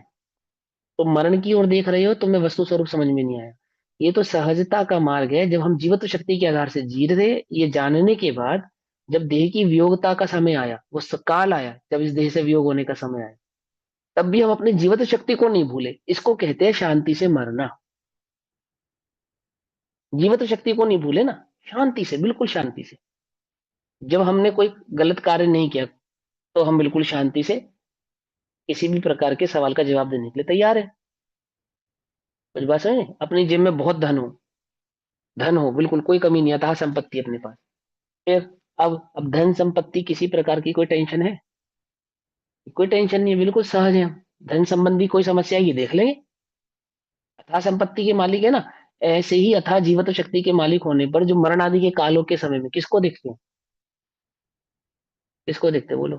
तो मरण की ओर देख रहे हो, तुम्हें वस्तु स्वरूप समझ में नहीं आया। ये तो सहजता का मार्ग है, जब हम जीवित शक्ति के आधार से जी रहे, ये जानने के बाद जब देह की वियोगता का समय आया, वो काल आया जब इस देह से वियोग होने का समय आया, तब भी हम अपनी जीवित शक्ति को नहीं भूले। इसको कहते हैं शांति से मरना। जीवित शक्ति को नहीं भूले ना, शांति से, बिल्कुल शांति से। जब हमने कोई गलत कार्य नहीं किया तो हम बिल्कुल शांति से किसी भी प्रकार के सवाल का जवाब देने के लिए तैयार है। कुछ बात समझे? अपनी जेब में बहुत धन हो, बिल्कुल कोई कमी नहीं, अतः संपत्ति अपने पास। फिर अब धन संपत्ति किसी प्रकार की कोई टेंशन है? कोई टेंशन नहीं है, बिल्कुल सहज है हम। धन संबंधी कोई समस्या है ये देख लेंगे। अथाह संपत्ति के मालिक है ना। ऐसे ही अथाह जीवत शक्ति के मालिक होने पर जो मरण आदि के कालों के समय में किसको देखते हैं? किसको देखते हैं? बोलो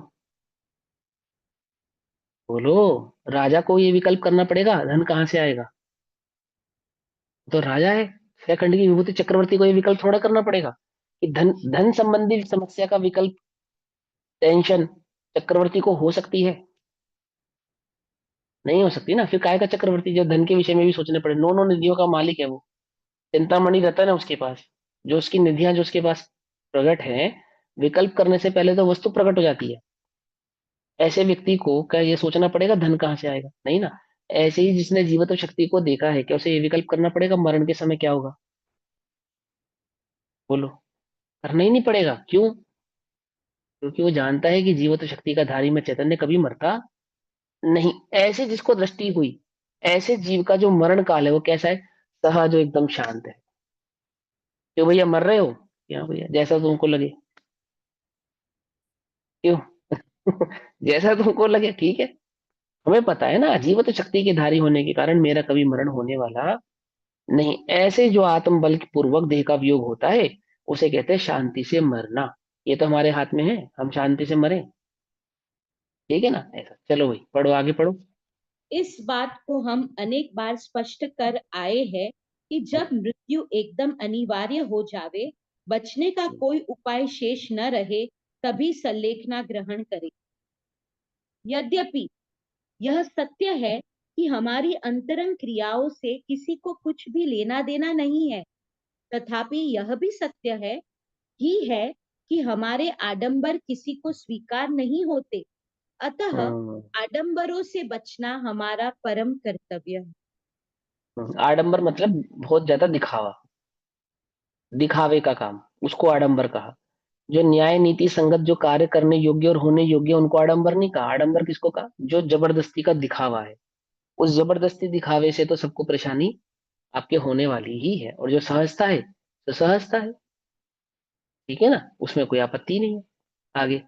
बोलो। राजा को ये विकल्प करना पड़ेगा, धन कहाँ से आएगा? तो राजा है। खंड की विभूति चक्रवर्ती को ये विकल्प थोड़ा करना पड़ेगा कि धन धन संबंधी समस्या का विकल्प, टेंशन चक्रवर्ती को हो सकती है? नहीं हो सकती ना। फिर काय का चक्रवर्ती जो धन के विषय में भी सोचने पड़े? नो नो, निधियों का मालिक है वो। चिंतामणि रतन है उसके पास, जो उसकी निधियां जो उसके पास प्रकट है। विकल्प करने से पहले तो वस्तु प्रकट हो जाती है। ऐसे व्यक्ति को क्या ये सोचना पड़ेगा धन कहाँ से आएगा? नहीं ना। ऐसे ही जिसने जीवित शक्ति को देखा है, क्या उसे ये विकल्प करना पड़ेगा मरण के समय क्या होगा? बोलो। करना ही नहीं पड़ेगा। क्यों? क्योंकि वो जानता है कि जीवित शक्ति का धारी में चैतन्य कभी मरता नहीं। ऐसे जिसको दृष्टि हुई, ऐसे जीव का जो मरण काल है वो कैसा है? सहज, जो एकदम शांत है। क्यों भैया मर रहे हो? क्या भैया, जैसा तुमको लगे। क्यों? जैसा तुमको लगे ठीक है। हमें पता है ना, जीवित शक्ति के धारी होने के कारण मेरा कभी मरण होने वाला नहीं। ऐसे जो आत्म बल पूर्वक देह का वियोग होता है, उसे कहते हैं शांति से मरना। ये तो हमारे हाथ में है, हम शांति से मरे। ठीक है ना? ऐसा चलो भाई, पढ़ो आगे पढ़ो। इस बात को हम अनेक बार स्पष्ट कर आए हैं कि जब मृत्यु एकदम अनिवार्य हो जावे, बचने का कोई उपाय शेष न रहे, तभी संलेखना ग्रहण करें। यद्यपि यह सत्य है कि हमारी अंतरंग क्रियाओं से किसी को कुछ भी लेना देना नहीं है, तथापि यह भी सत्य है कि हमारे आडंबर किसी को स्वीकार नहीं होते। अतः हम्म, आडंबरों से बचना हमारा परम कर्तव्य है। आडंबर मतलब बहुत ज्यादा दिखावा, दिखावे का काम, उसको आडंबर कहा। जो न्याय नीति संगत जो कार्य करने योग्य और होने योग्य उनको आडंबर नहीं कहा। आडंबर किसको कहा? जो जबरदस्ती का दिखावा है। उस जबरदस्ती दिखावे से तो सबको परेशानी आपके होने वाली ही है। और जो सहजता है तो सहजता है, ठीक है ना, उसमें कोई आपत्ति नहीं है। आगे।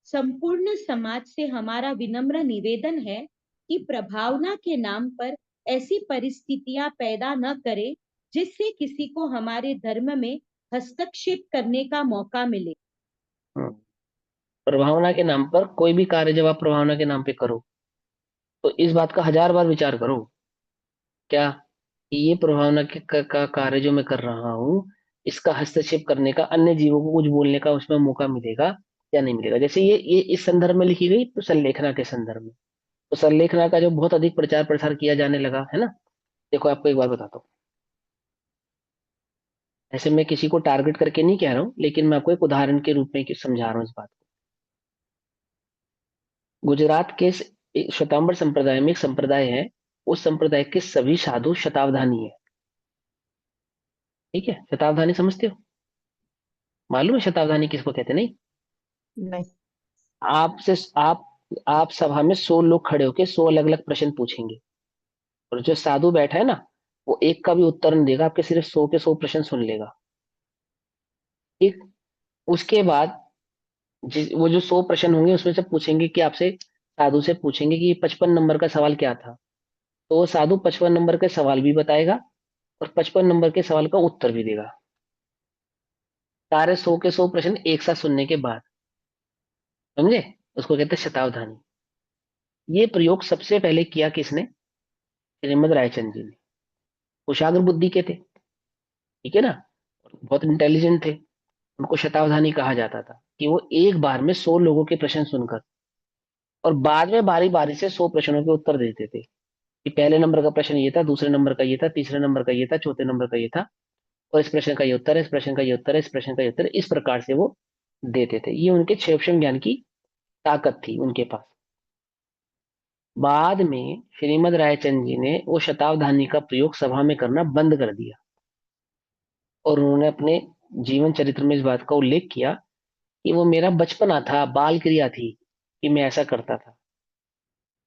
संपूर्ण समाज से हमारा विनम्र निवेदन है कि प्रभावना के नाम पर ऐसी परिस्थितियां पैदा न करें जिससे किसी को हमारे धर्म में हस्तक्षेप करने का मौका मिले। हम्म, प्रभावना के नाम पर कोई भी कार्य जब आप प्रभावना के नाम पे करो तो इस बात का 1000 बार विचार करो। क्या कि ये प्रभावना का कार्य जो मैं कर रहा हूँ, इसका हस्तक्षेप करने का, अन्य जीवों को कुछ बोलने का उसमें मौका मिलेगा या नहीं मिलेगा। जैसे ये इस संदर्भ में लिखी गई तो संलेखना के संदर्भ में, तो संलेखना का जो बहुत अधिक प्रचार प्रसार किया जाने लगा है ना। देखो आपको एक बार बताता हूँ। ऐसे मैं किसी को टारगेट करके नहीं कह रहा हूँ, लेकिन मैं आपको एक उदाहरण के रूप में समझा रहा हूँ इस बात को। गुजरात के श्वेतांबर संप्रदाय में एक संप्रदाय है। उस संप्रदाय के सभी साधु शतावधानी है। ठीक है, शतावधानी समझते हो? मालूम है शतावधानी किसको कहते हैं? नहीं? नहीं। आपसे आप सभा में 100 लोग खड़े होके 100 अलग अलग प्रश्न पूछेंगे, और जो साधु बैठा है ना, वो एक का भी उत्तर नहीं देगा, आपके सिर्फ 100 के 100 प्रश्न सुन लेगा। ठीक। उसके बाद वो जो 100 प्रश्न होंगे उसमें से पूछेंगे कि आपसे, साधु से पूछेंगे कि 55 नंबर का सवाल क्या था। तो वो साधु 55 नंबर के सवाल भी बताएगा और 55 नंबर के सवाल का उत्तर भी देगा, सारे 100 के 100 प्रश्न एक साथ सुनने के बाद। समझे? उसको कहते हैं शतावधानी। ये प्रयोग सबसे पहले किया किसने? श्रीमद रायचंद जी ने। कुशाग्र बुद्धि के थे, ठीक है ना, बहुत इंटेलिजेंट थे। उनको शतावधानी कहा जाता था कि वो एक बार में 100 लोगों के प्रश्न सुनकर और बाद में बारी बारी से 100 प्रश्नों के उत्तर देते थे। कि पहले नंबर का प्रश्न ये था, दूसरे नंबर का ये था, तीसरे नंबर का ये था, चौथे नंबर का ये था, और इस प्रश्न का ये उत्तर है, इस प्रश्न का ये उत्तर है, इस प्रश्न का ये उत्तर है। इस प्रकार से वो देते थे। ये उनके क्षेपण ज्ञान की ताकत थी उनके पास। बाद में श्रीमद रायचंद जी ने वो शतावधानी का प्रयोग सभा में करना बंद कर दिया, और उन्होंने अपने जीवन चरित्र में इस बात का उल्लेख किया कि वो मेरा बचपना था, बाल क्रिया थी कि मैं ऐसा करता था।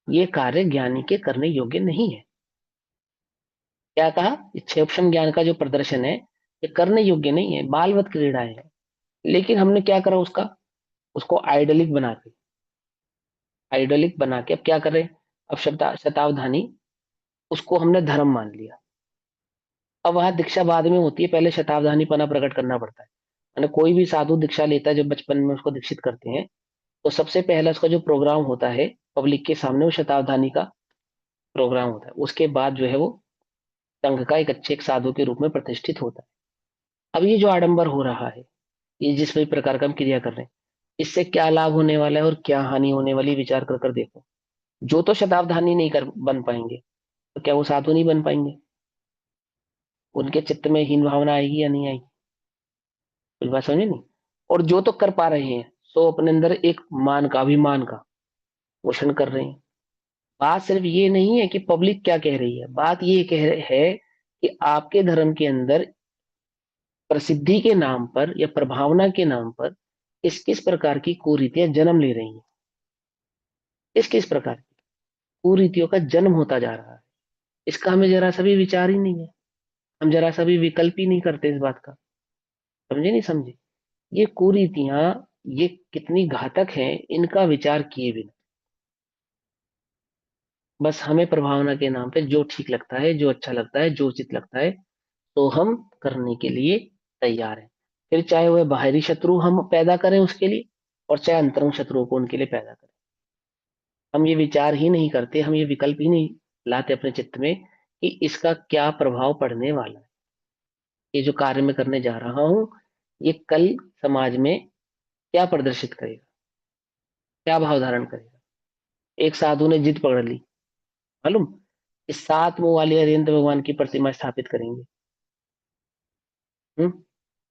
ये कार्य ज्ञानी के करने योग्य नहीं है। क्या कहा? क्षेपण ज्ञान का जो प्रदर्शन है ये करने योग्य नहीं है, बालवत क्रीड़ाएं है। लेकिन हमने क्या करा उसका, उसको आइडलिक बना के अब क्या करें? अब शतावधानी उसको हमने धर्म मान लिया। अब वहां दीक्षा बाद में होती है, पहले शतावधानी पना प्रकट करना पड़ता है। मैंने कोई भी साधु दीक्षा लेता है, जब बचपन में उसको दीक्षित करते हैं तो सबसे पहला उसका जो प्रोग्राम होता है पब्लिक के सामने, वो शतावधानी का प्रोग्राम होता है। उसके बाद जो है वो संघ का एक अच्छे एक साधु के रूप में प्रतिष्ठित होता है। अब ये जो आडंबर हो रहा है, ये जिस भी प्रकार का हम क्रिया कर रहे हैं, इससे क्या लाभ होने वाला है और क्या हानि होने वाली, विचार कर कर देखो। जो तो शतावधानी नहीं कर बन पाएंगे, तो क्या वो साधु नहीं बन पाएंगे? उनके चित्त में हीन भावना आएगी या नहीं आएगी? कुछ बात समझे नहीं? और जो तो कर पा रहे हैं, सो अपने अंदर एक मान का, अभिमान का पोषण कर रहे हैं। बात सिर्फ ये नहीं है कि पब्लिक क्या कह रही है, बात ये कह रहे है कि आपके धर्म के अंदर प्रसिद्धि के नाम पर या प्रभावना के नाम पर किस किस प्रकार की कुरीतियां जन्म ले रही हैं। किस किस प्रकार की कुरीतियों का जन्म होता जा रहा है, इसका हमें जरा सा भी विचार ही नहीं है। हम जरा सा भी विकल्प ही नहीं करते इस बात का। समझे नहीं समझे? ये कुरीतियां ये कितनी घातक हैं, इनका विचार किए बिना बस हमें प्रभावना के नाम पे जो ठीक लगता है, जो अच्छा लगता है, जो उचित लगता है, तो हम करने के लिए तैयार हैं। फिर चाहे वह बाहरी शत्रु हम पैदा करें उसके लिए, और चाहे अंतरंग शत्रुओं को उनके लिए पैदा करें। हम ये विचार ही नहीं करते, हम ये विकल्प ही नहीं लाते अपने चित्त में कि इसका क्या प्रभाव पड़ने वाला है। ये जो कार्य मैं करने जा रहा हूँ, ये कल समाज में क्या प्रदर्शित करेगा, क्या भाव धारण करेगा। एक साधु ने जिद पकड़ ली, मालूम, इस 7 मुंह वाले हरिहर भगवान की प्रतिमा स्थापित करेंगे।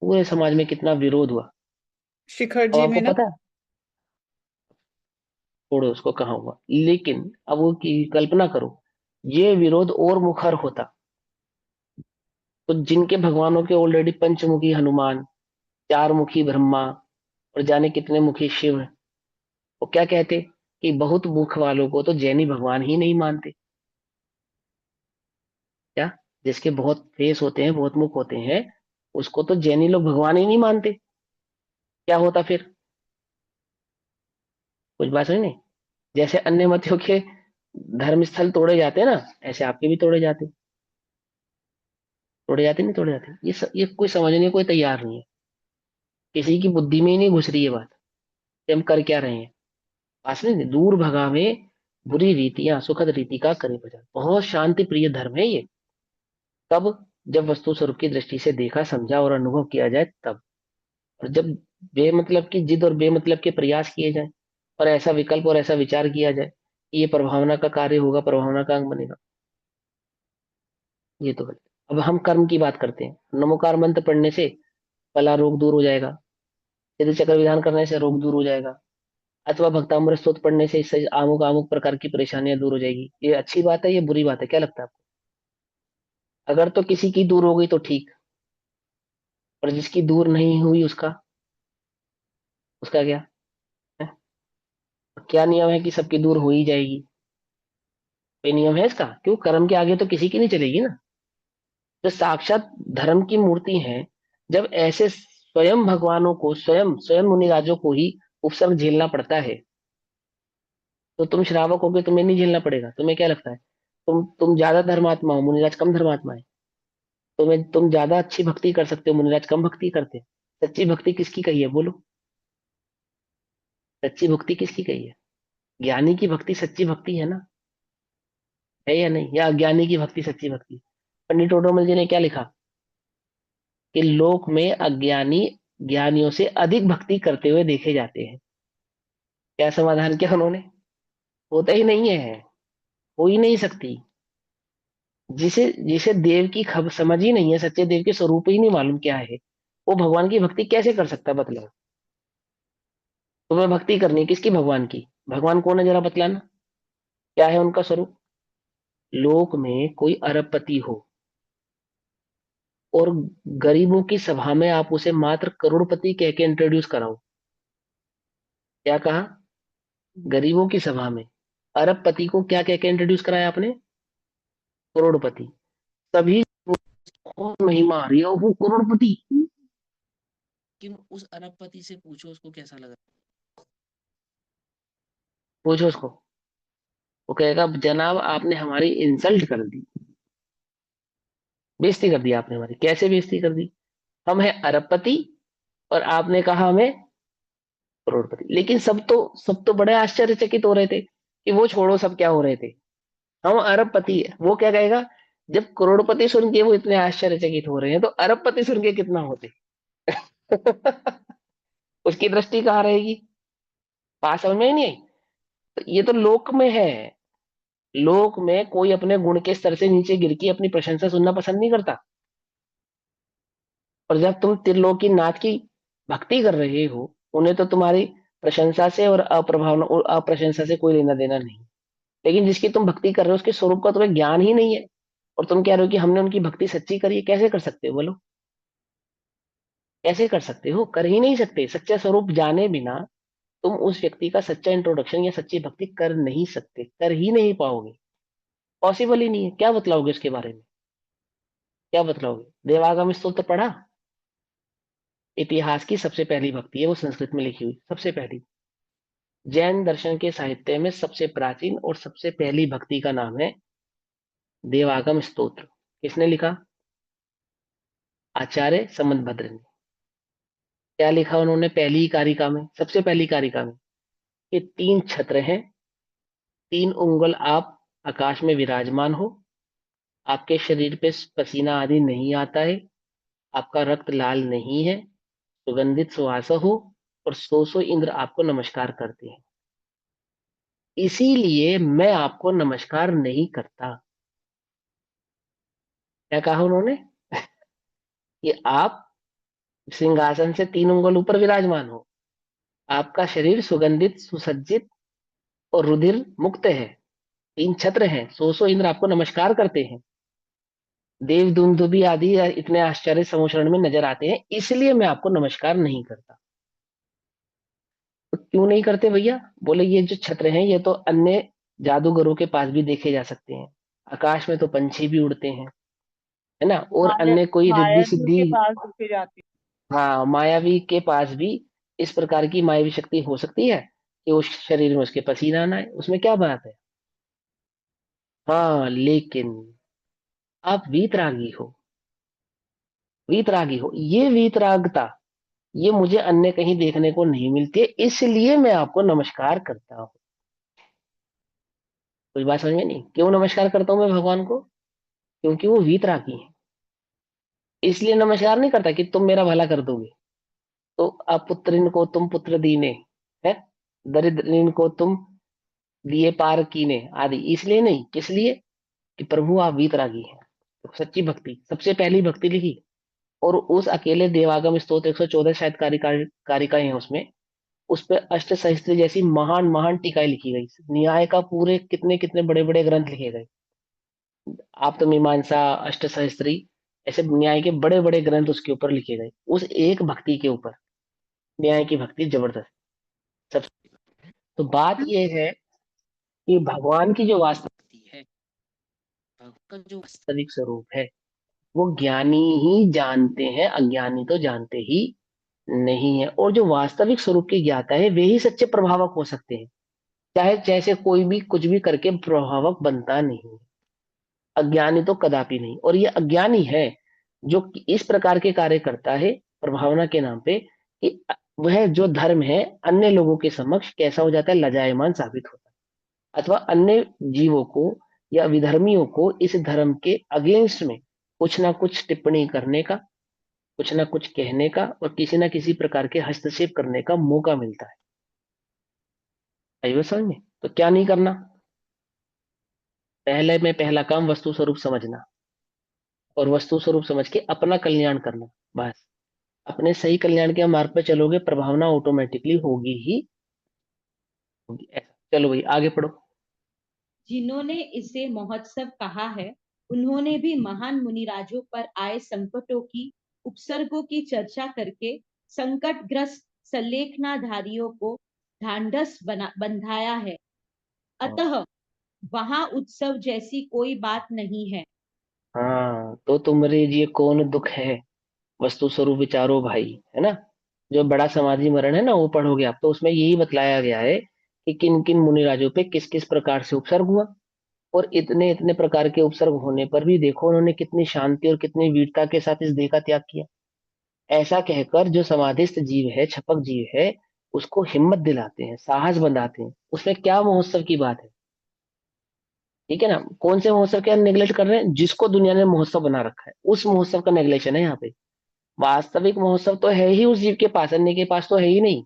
पूरे समाज में कितना विरोध हुआ। शिखर अब जी आपको में ना। पता है, छोड़ो उसको कहाँ हुआ, लेकिन अब वो की कल्पना करो, ये विरोध और मुखर होता तो जिनके भगवानों के ऑलरेडी पंचमुखी हनुमान, चार मुखी ब्रह्मा और जाने कितने मुखी शिव, वो क्या कहते कि बहुत मुख वालों को तो जैनी भगवान ही नहीं मानते। क्या? जिसके बहुत फेस होते हैं, बहुत मुख होते हैं, उसको तो जैनी लोग भगवान ही नहीं मानते। क्या होता फिर? कुछ बात सुनी नहीं? जैसे अन्य मतों के धर्म स्थल तोड़े जाते हैं ना, ऐसे आपके भी तोड़े जाते। तोड़े जाते नहीं तोड़े जाते, ये कोई समझने को कोई तैयार नहीं है। किसी की बुद्धि में ही नहीं घुस रही है बात कि हम कर क्या रहे हैं। पास में दूर भगावे बुरी रीतियां सुखद रीति का करे प्रचार। बहुत शांति प्रिय धर्म है ये। तब जब वस्तु स्वरूप की दृष्टि से देखा समझा और अनुभव किया जाए तब। और जब बेमतलब की जिद और बेमतलब के प्रयास किए जाए और ऐसा विकल्प और ऐसा विचार किया जाए कि ये प्रभावना का कार्य होगा, प्रभावना का अंग बनेगा, ये तो गलत है। अब हम कर्म की बात करते हैं। नमोकार मंत्र पढ़ने से पला रोग दूर हो जाएगा, यदि चक्र विधान करने से रोग दूर हो जाएगा, अथवा भक्तामृत स्तोत्र पढ़ने से इससे अमुक अमुक प्रकार की परेशानियां दूर हो जाएगी। ये अच्छी बात है, ये बुरी बात है? क्या लगता है आपको? अगर तो किसी की दूर हो गई तो ठीक, और जिसकी दूर नहीं हुई उसका उसका क्या है? क्या नियम है कि सबकी दूर हो ही जाएगी? कोई नियम है इसका? क्यों? कर्म के आगे तो किसी की नहीं चलेगी ना। जो साक्षात धर्म की मूर्ति है, जब ऐसे स्वयं भगवानों को, स्वयं स्वयं मुनिराजों को ही उपसर्ग झेलना पड़ता है, तो तुम श्रावक होगे, तुम्हें नहीं झेलना पड़ेगा? तुम्हें क्या लगता है? तुम ज्यादा धर्मात्मा हो, मुनिराज कम धर्मात्मा है। तुम ज्यादा अच्छी भक्ति कर सकते हो, मुनिराज कम भक्ति करते हैं। सच्ची भक्ति किसकी कही है बोलो? सच्ची भक्ति किसकी कही है? ज्ञानी की भक्ति सच्ची भक्ति है ना? है या नहीं? या अज्ञानी की भक्ति सच्ची भक्ति? पंडित ओडोमल जी ने क्या लिखा कि लोक में अज्ञानी ज्ञानियों से अधिक भक्ति करते हुए देखे जाते हैं। क्या समाधान किया उन्होंने? होता ही नहीं है, हो ही नहीं सकती। जिसे जिसे देव की खबर समझ ही नहीं है, सच्चे देव के स्वरूप ही नहीं मालूम क्या है, वो भगवान की भक्ति कैसे कर सकता है? बतलाओ। तुम्हें भक्ति करनी है किसकी? भगवान की। भगवान कौन है जरा बतलाना, क्या है उनका स्वरूप? लोक में कोई अरबपति हो और गरीबों की सभा में आप उसे मात्र करोड़पति कह के इंट्रोड्यूस कराओ। क्या कहा? गरीबों की सभा में अरबपति को क्या कह के इंट्रोड्यूस कराया आपने? करोड़पति। तभी बहुत महिमा आ रही है, वो करोड़पति। लेकिन उस अरबपति से पूछो उसको कैसा लगा, पूछो उसको। वो कहेगा जनाब आपने हमारी इंसल्ट कर दी, बेइज्जती कर दी आपने हमारी। कैसे बेइज्जती कर दी? हम है अरबपति और आपने कहा हमें करोड़पति। लेकिन सब तो बड़े आश्चर्यचकित हो रहे थे कि वो छोड़ो सब क्या हो रहे थे, हम अरबपति है। वो क्या कहेगा? जब करोड़पति सुन के वो इतने आश्चर्यचकित हो रहे हैं तो अरबपति सुन के कितना होते। उसकी दृष्टि कहाँ रहेगी? बात समझ में ही नहीं आई? तो ये तो लोक में है। लोक में कोई अपने गुण के स्तर से नीचे गिर के अपनी प्रशंसा सुनना पसंद नहीं करता। और जब तुम त्रिलोकी नाथ की भक्ति कर रहे हो, उन्हें तो तुम्हारी प्रशंसा से और अप्रभावना और अप्रशंसा से कोई लेना देना नहीं। लेकिन जिसकी तुम भक्ति कर रहे हो उसके स्वरूप का तुम्हें ज्ञान ही नहीं है, और तुम कह रहे हो कि हमने उनकी भक्ति सच्ची करी है। कैसे कर सकते हो बोलो? कैसे कर सकते हो? कर ही नहीं सकते। सच्चा स्वरूप जाने बिना तुम उस व्यक्ति का सच्चा इंट्रोडक्शन या सच्ची भक्ति कर नहीं सकते, कर ही नहीं पाओगे। पॉसिबल ही नहीं है। क्या बतलाओगे उसके बारे में? क्या बतलाओगे? देवागम स्तोत्र पढ़ा? इतिहास की सबसे पहली भक्ति है वो, संस्कृत में लिखी हुई सबसे पहली। जैन दर्शन के साहित्य में सबसे प्राचीन और सबसे पहली भक्ति का नाम है देवागम स्तोत्र। किसने लिखा? आचार्य समंतभद्र ने। क्या लिखा उन्होंने पहली कारिका में, सबसे पहली कारिका में? कि तीन छत्र हैं, तीन उंगल आप आकाश में विराजमान हो, आपके शरीर पे पसीना आदि नहीं आता है, आपका रक्त लाल नहीं है, सुगंधित सुवास हो, और सौ इंद्र आपको नमस्कार करते हैं। इसीलिए मैं आपको नमस्कार नहीं करता। क्या कहा उन्होंने? कि आप सिंहासन से तीन उंगल ऊपर विराजमान हो, आपका शरीर सुगंधित सुसज्जित और रुधिर मुक्त है, तीन छत्र हैं, सौ इंद्र आपको नमस्कार करते हैं। देव दुन्दुभि आदि इतने आश्चर्य समोचरण में नजर आते हैं, इसलिए मैं आपको नमस्कार नहीं करता। तो क्यों नहीं करते भैया? बोले ये जो छत्र हैं ये तो अन्य जादूगरों के पास भी देखे जा सकते हैं, आकाश में तो पंछी भी उड़ते हैं, है ना, और माया अन्य कोई रिद्धि मायावियों सिद्धि, के पास देखे जाते हाँ मायावी के पास भी इस प्रकार की मायावी शक्ति हो सकती है कि उस शरीर में उसके पसीना ना आए, उसमें क्या बात है। हाँ लेकिन आप वीतरागी हो, वीतरागी हो, ये वीतरागता ये मुझे अन्य कहीं देखने को नहीं मिलती है, इसलिए मैं आपको नमस्कार करता हूँ। कुछ बात समझ में नहीं? क्यों नमस्कार करता हूं मैं भगवान को? क्योंकि वो वीतरागी है, इसलिए नमस्कार नहीं करता कि तुम मेरा भला कर दोगे। तो अपुत्रिन को तुम पुत्र दीने, है, दरिद्रीन को तुम दिए पार कीने आदि, इसलिए नहीं, किस लिए? कि प्रभु आप वीतरागी हैं। तो सच्ची भक्ति, सबसे पहली भक्ति लिखी, और उस अकेले देवागम स्तोत्र 114 शायद कारिकाएं हैं उसमें, उस पे अष्ट सहस्त्री जैसी महान महान टीकाएं लिखी गई, न्याय का पूरे कितने कितने बड़े बड़े ग्रंथ लिखे गए, आप तो मीमांसा, अष्ट सहस्त्री, ऐसे न्याय के बड़े बड़े ग्रंथ उसके ऊपर लिखे गए, उस एक भक्ति के ऊपर। न्याय की भक्ति जबरदस्त। सब। तो बात यह है कि भगवान की जो वास्तविकता है, भगवान का जो वास्तविक स्वरूप है, वो ज्ञानी ही जानते हैं, अज्ञानी तो जानते ही नहीं है। और जो वास्तविक स्वरूप की ज्ञाता है वे ही सच्चे प्रभावक हो सकते हैं, चाहे जैसे कोई भी कुछ भी करके प्रभावक बनता नहीं, अज्ञानी तो कदापि नहीं। और ये अज्ञानी है जो कि इस प्रकार के कार्य करता है प्रभावना के नाम पे, कि वह जो धर्म है अन्य लोगों के समक्ष कैसा हो जाता है, लजायमान साबित होता है, अथवा अन्य जीवों को या विधर्मियों को इस धर्म के अगेंस्ट में कुछ ना कुछ टिप्पणी करने का, कुछ ना कुछ कहने का और किसी ना किसी प्रकार के हस्तक्षेप करने का मौका मिलता है। आई बात समझ में? तो क्या नहीं करना? पहला काम वस्तु स्वरूप समझना, और वस्तु स्वरूप समझ के अपना कल्याण करना, बस। अपने सही कल्याण के मार्ग पे चलोगे, प्रभावना ऑटोमेटिकली होगी ही होगी, ऐसा। चलो भाई आगे पढ़ो। जिन्होंने इसे महोत्सव कहा है, उन्होंने भी महान मुनिराजों पर आए संकटों की, उपसर्गों की चर्चा करके संकटग्रस्त सल्लेखनाधारियों को ढांढस बंधाया है। अतः वहां उत्सव जैसी कोई बात नहीं है। हाँ तो तुम्हारे ये कौन दुख है, वस्तु स्वरूप विचारो भाई, है ना। जो बड़ा समाधि मरण है ना वो पढ़ोगे आप, तो उसमें यही बतलाया गया है कि किन किन मुनिराजों पे किस किस प्रकार से उपसर्ग हुआ, और इतने इतने प्रकार के उपसर्ग होने पर भी देखो उन्होंने कितनी शांति और कितनी वीरता के साथ इस देह का त्याग किया। ऐसा कहकर जो समाधिस्थ जीव है, छपक जीव है, उसको हिम्मत दिलाते हैं, साहस बंधाते हैं। उसमें क्या महोत्सव की बात है? ठीक है ना, कौन से महोत्सव के नेग्लेक्ट कर रहे हैं? जिसको दुनिया ने महोत्सव बना रखा है उस महोत्सव का नेग्लेक्शन है यहाँ पे। वास्तविक महोत्सव तो है ही उस जीव के पास, अन्य के पास तो है ही नहीं।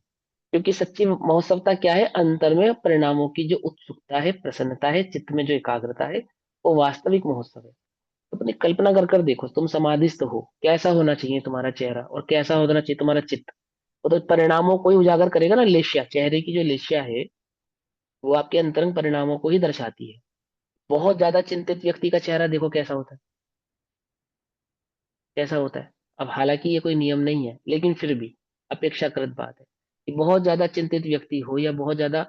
क्योंकि सच्ची महोत्सवता क्या है? अंतर में परिणामों की जो उत्सुकता है, प्रसन्नता है, चित्त में जो एकाग्रता है, वो वास्तविक महोत्सव है। तो अपनी कल्पना कर कर देखो, तुम समाधिस्थ हो, कैसा होना चाहिए तुम्हारा चेहरा और कैसा होना चाहिए तुम्हारा चित्त? वो तो परिणामों को ही उजागर करेगा ना। लेश्या, चेहरे की जो लेश्या है वो आपके अंतरंग परिणामों को ही दर्शाती है। बहुत ज्यादा चिंतित व्यक्ति का चेहरा देखो कैसा होता है, कैसा होता है। अब हालांकि ये कोई नियम नहीं है, लेकिन फिर भी अपेक्षाकृत बात है कि बहुत ज्यादा चिंतित व्यक्ति हो या बहुत ज्यादा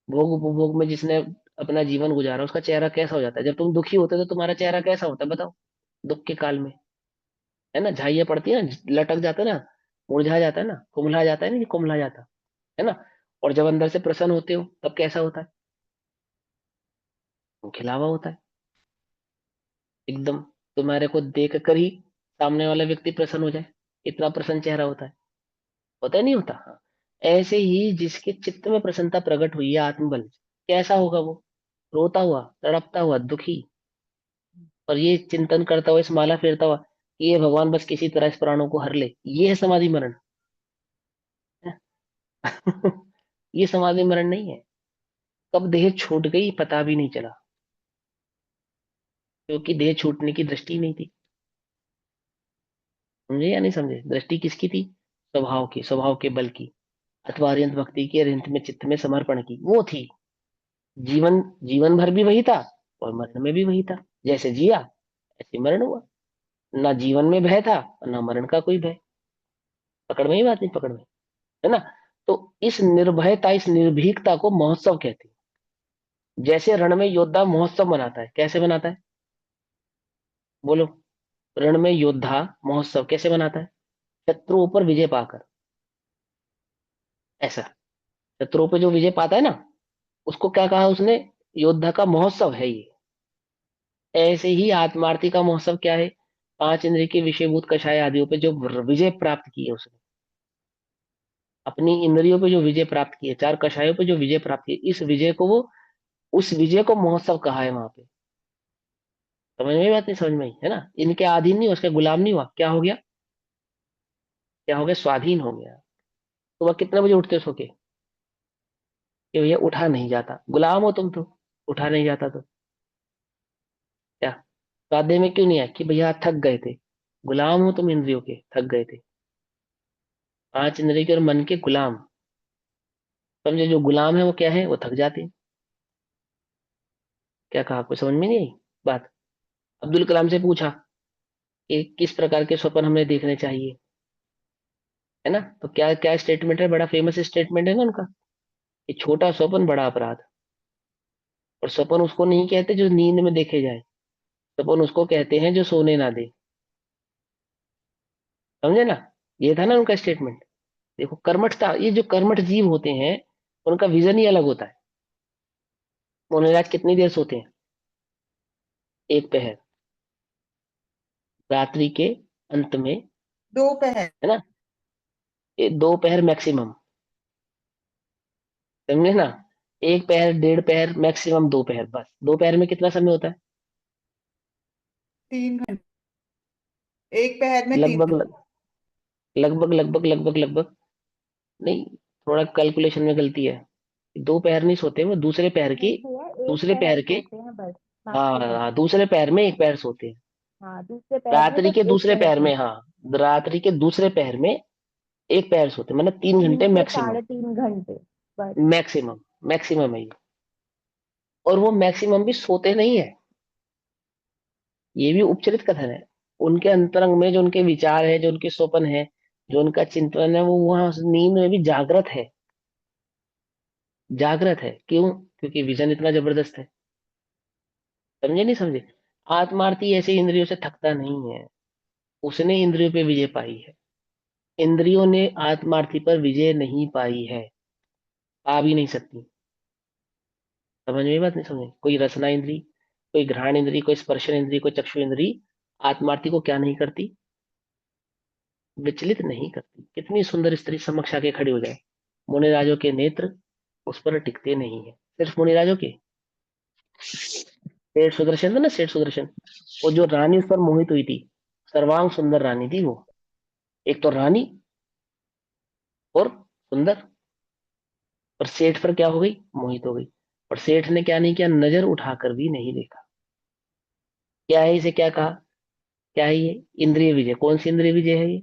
भोग उपभोग में जिसने अपना जीवन गुजारा, उसका चेहरा कैसा हो जाता है? जब तुम दुखी होते हो तो तुम्हारा चेहरा कैसा होता है बताओ? दुख के काल में, है ना, झाइयाँ पड़ती है ना, लटक जाता है ना, मुरझा जाता है ना, कुमला जाता है ना, कि कुमला जाता है ना। और जब अंदर से प्रसन्न होते हो तब कैसा होता है? खिलावा होता है एकदम। तुम्हारे को देख कर ही सामने वाला व्यक्ति प्रसन्न हो जाए, इतना प्रसन्न चेहरा होता है। होता है नहीं होता? हाँ। ऐसे ही जिसके चित्त में प्रसन्नता प्रकट हुई है आत्मबल, कैसा होगा वो? रोता हुआ, तड़पता हुआ, दुखी, और ये चिंतन करता हुआ, इस माला फेरता हुआ कि ये भगवान बस किसी तरह इस प्राणों को हर ले। ये है समाधि मरण। ये समाधि मरण नहीं है। कब देह छूट गई पता भी नहीं चला, क्योंकि देह छूटने की दृष्टि नहीं थी। समझे या नहीं समझे? दृष्टि किसकी थी? स्वभाव की, स्वभाव के बल की, अथवा अरिहंत भक्ति की, अरिहंत में चित्त में समर्पण की, वो थी। जीवन जीवन भर भी वही था और मरण में भी वही था। जैसे जिया ऐसे मरण हुआ। ना जीवन में भय था और ना मरण का कोई भय। पकड़ में ही बात नहीं, पकड़ में, है ना। तो इस निर्भयता, इस निर्भीकता को महोत्सव कहते हैं। जैसे रण में योद्धा महोत्सव मनाता है, कैसे मनाता है, बोलो। रण में योद्धा महोत्सव कैसे मनाता है? शत्रुओं पर विजय पाकर, ऐसा। शत्रुओं पे जो विजय पाता है ना, उसको क्या कहा उसने? योद्धा का महोत्सव है ये। ऐसे ही आत्मार्थी का महोत्सव क्या है? पांच इंद्रिय के विषयभूत कषाय आदियों पे जो विजय प्राप्त की है उसने, अपनी इंद्रियों पे जो विजय प्राप्त की है, चार कषायों पे जो विजय प्राप्त की है, इस विजय को वो, उस विजय को महोत्सव कहा है वहां पे। समझ में आई बात, नहीं समझ में आई, है ना। इनके अधीन नहीं हुआ, उसके गुलाम नहीं हुआ, क्या हो गया? क्या हो गया? स्वाधीन हो गया। तो वह कितने बजे उठते हो सो के? कि भैया उठा नहीं जाता, गुलाम हो तुम तो, उठा नहीं जाता तो क्या? स्वाध्याय में क्यों नहीं आया कि भैया थक गए थे? गुलाम हो तुम इंद्रियों के, थक गए थे। पांच इंद्रिय के और मन के गुलाम। समझे, जो गुलाम है वो क्या है? वो थक जाते हैं। क्या कहा, आपको समझ में नहीं आई बात? अब्दुल कलाम से पूछा कि किस प्रकार के स्वप्न हमें देखने चाहिए, है ना, तो क्या क्या स्टेटमेंट है, बड़ा फेमस स्टेटमेंट है ना उनका, कि छोटा स्वप्न बड़ा अपराध। और स्वप्न उसको नहीं कहते जो नींद में देखे जाए, स्वप्न उसको कहते हैं जो सोने ना दे। समझे ना? ये था ना उनका स्टेटमेंट। देखो कर्मठता, ये जो कर्मठ जीव होते हैं उनका विजन ही अलग होता है। मोहनराज कितनी देर सोते हैं? एक पहर, रात्रि के अंत में, दोपहर। है ना। ये दो पहर मैक्सिमम, समझे ना। एक पहर, डेढ़ पहर, मैक्सिमम दो पहर, बस दो पहर में कितना समय होता है? 3 घंटे। एक पहर में तीन लगभग घंटे लगभग लगभग लगभग लगभग, नहीं, थोड़ा कैलकुलेशन में गलती है। दो पैर नहीं सोते, वो दूसरे पैर की, नहीं भैया, एक दूसरे पैर पैर के, सोते हैं बस, हाँ मैक्सिमम। हाँ, दूसरे पैर में एक पैर सोते हैं। हाँ, दूसरे पैर में रात्रि बस के एक दूसरे पैर पैर में, सोते हाँ, रात्रि के दूसरे पैर में एक पैर सोते, मतलब 3 घंटे हैं। दिन के मैक्सिमम। 3.5 घंटे बस। मैक्सिमम, मैक्सिमम है ये। और वो मैक्सिमम भी सोते नहीं है, ये भी उपचरित कथन है। उनके अंतरंग में जो उनके विचार है, जो उनके स्वप्न है, जो उनका चिंतन है, वो वहां उस नींद में भी जागृत है। जागृत है क्यों? क्योंकि विजन इतना जबरदस्त है। समझे नहीं समझे? आत्मार्थी ऐसे इंद्रियों से थकता नहीं है, उसने इंद्रियों पे विजय पाई है। इंद्रियों ने आत्मार्थी पर विजय नहीं पाई है, पा भी नहीं सकती। समझ में बात, नहीं समझे? कोई रसना इंद्री, कोई घ्राण इंद्री, कोई स्पर्शन इंद्री, कोई चक्षु इंद्री आत्मार्थी को क्या नहीं करती? विचलित नहीं करती। कितनी सुंदर स्त्री समक्ष आके खड़ी हो जाए, मुनिराजों के नेत्र उस पर टिकते नहीं है। सिर्फ मुनिराजों के, सेठ सुदर्शन था ना, सेठ सुदर्शन, वो जो रानी उस पर मोहित हुई थी, सर्वांग सुंदर रानी थी वो। एक तो रानी और सुंदर, और सेठ पर क्या हो गई? मोहित हो गई। और सेठ ने क्या नहीं किया? नजर उठाकर भी नहीं देखा। क्या है इसे, क्या कहा? क्या है ये? इंद्रिय विजय। कौन सी इंद्रिय विजय है ये?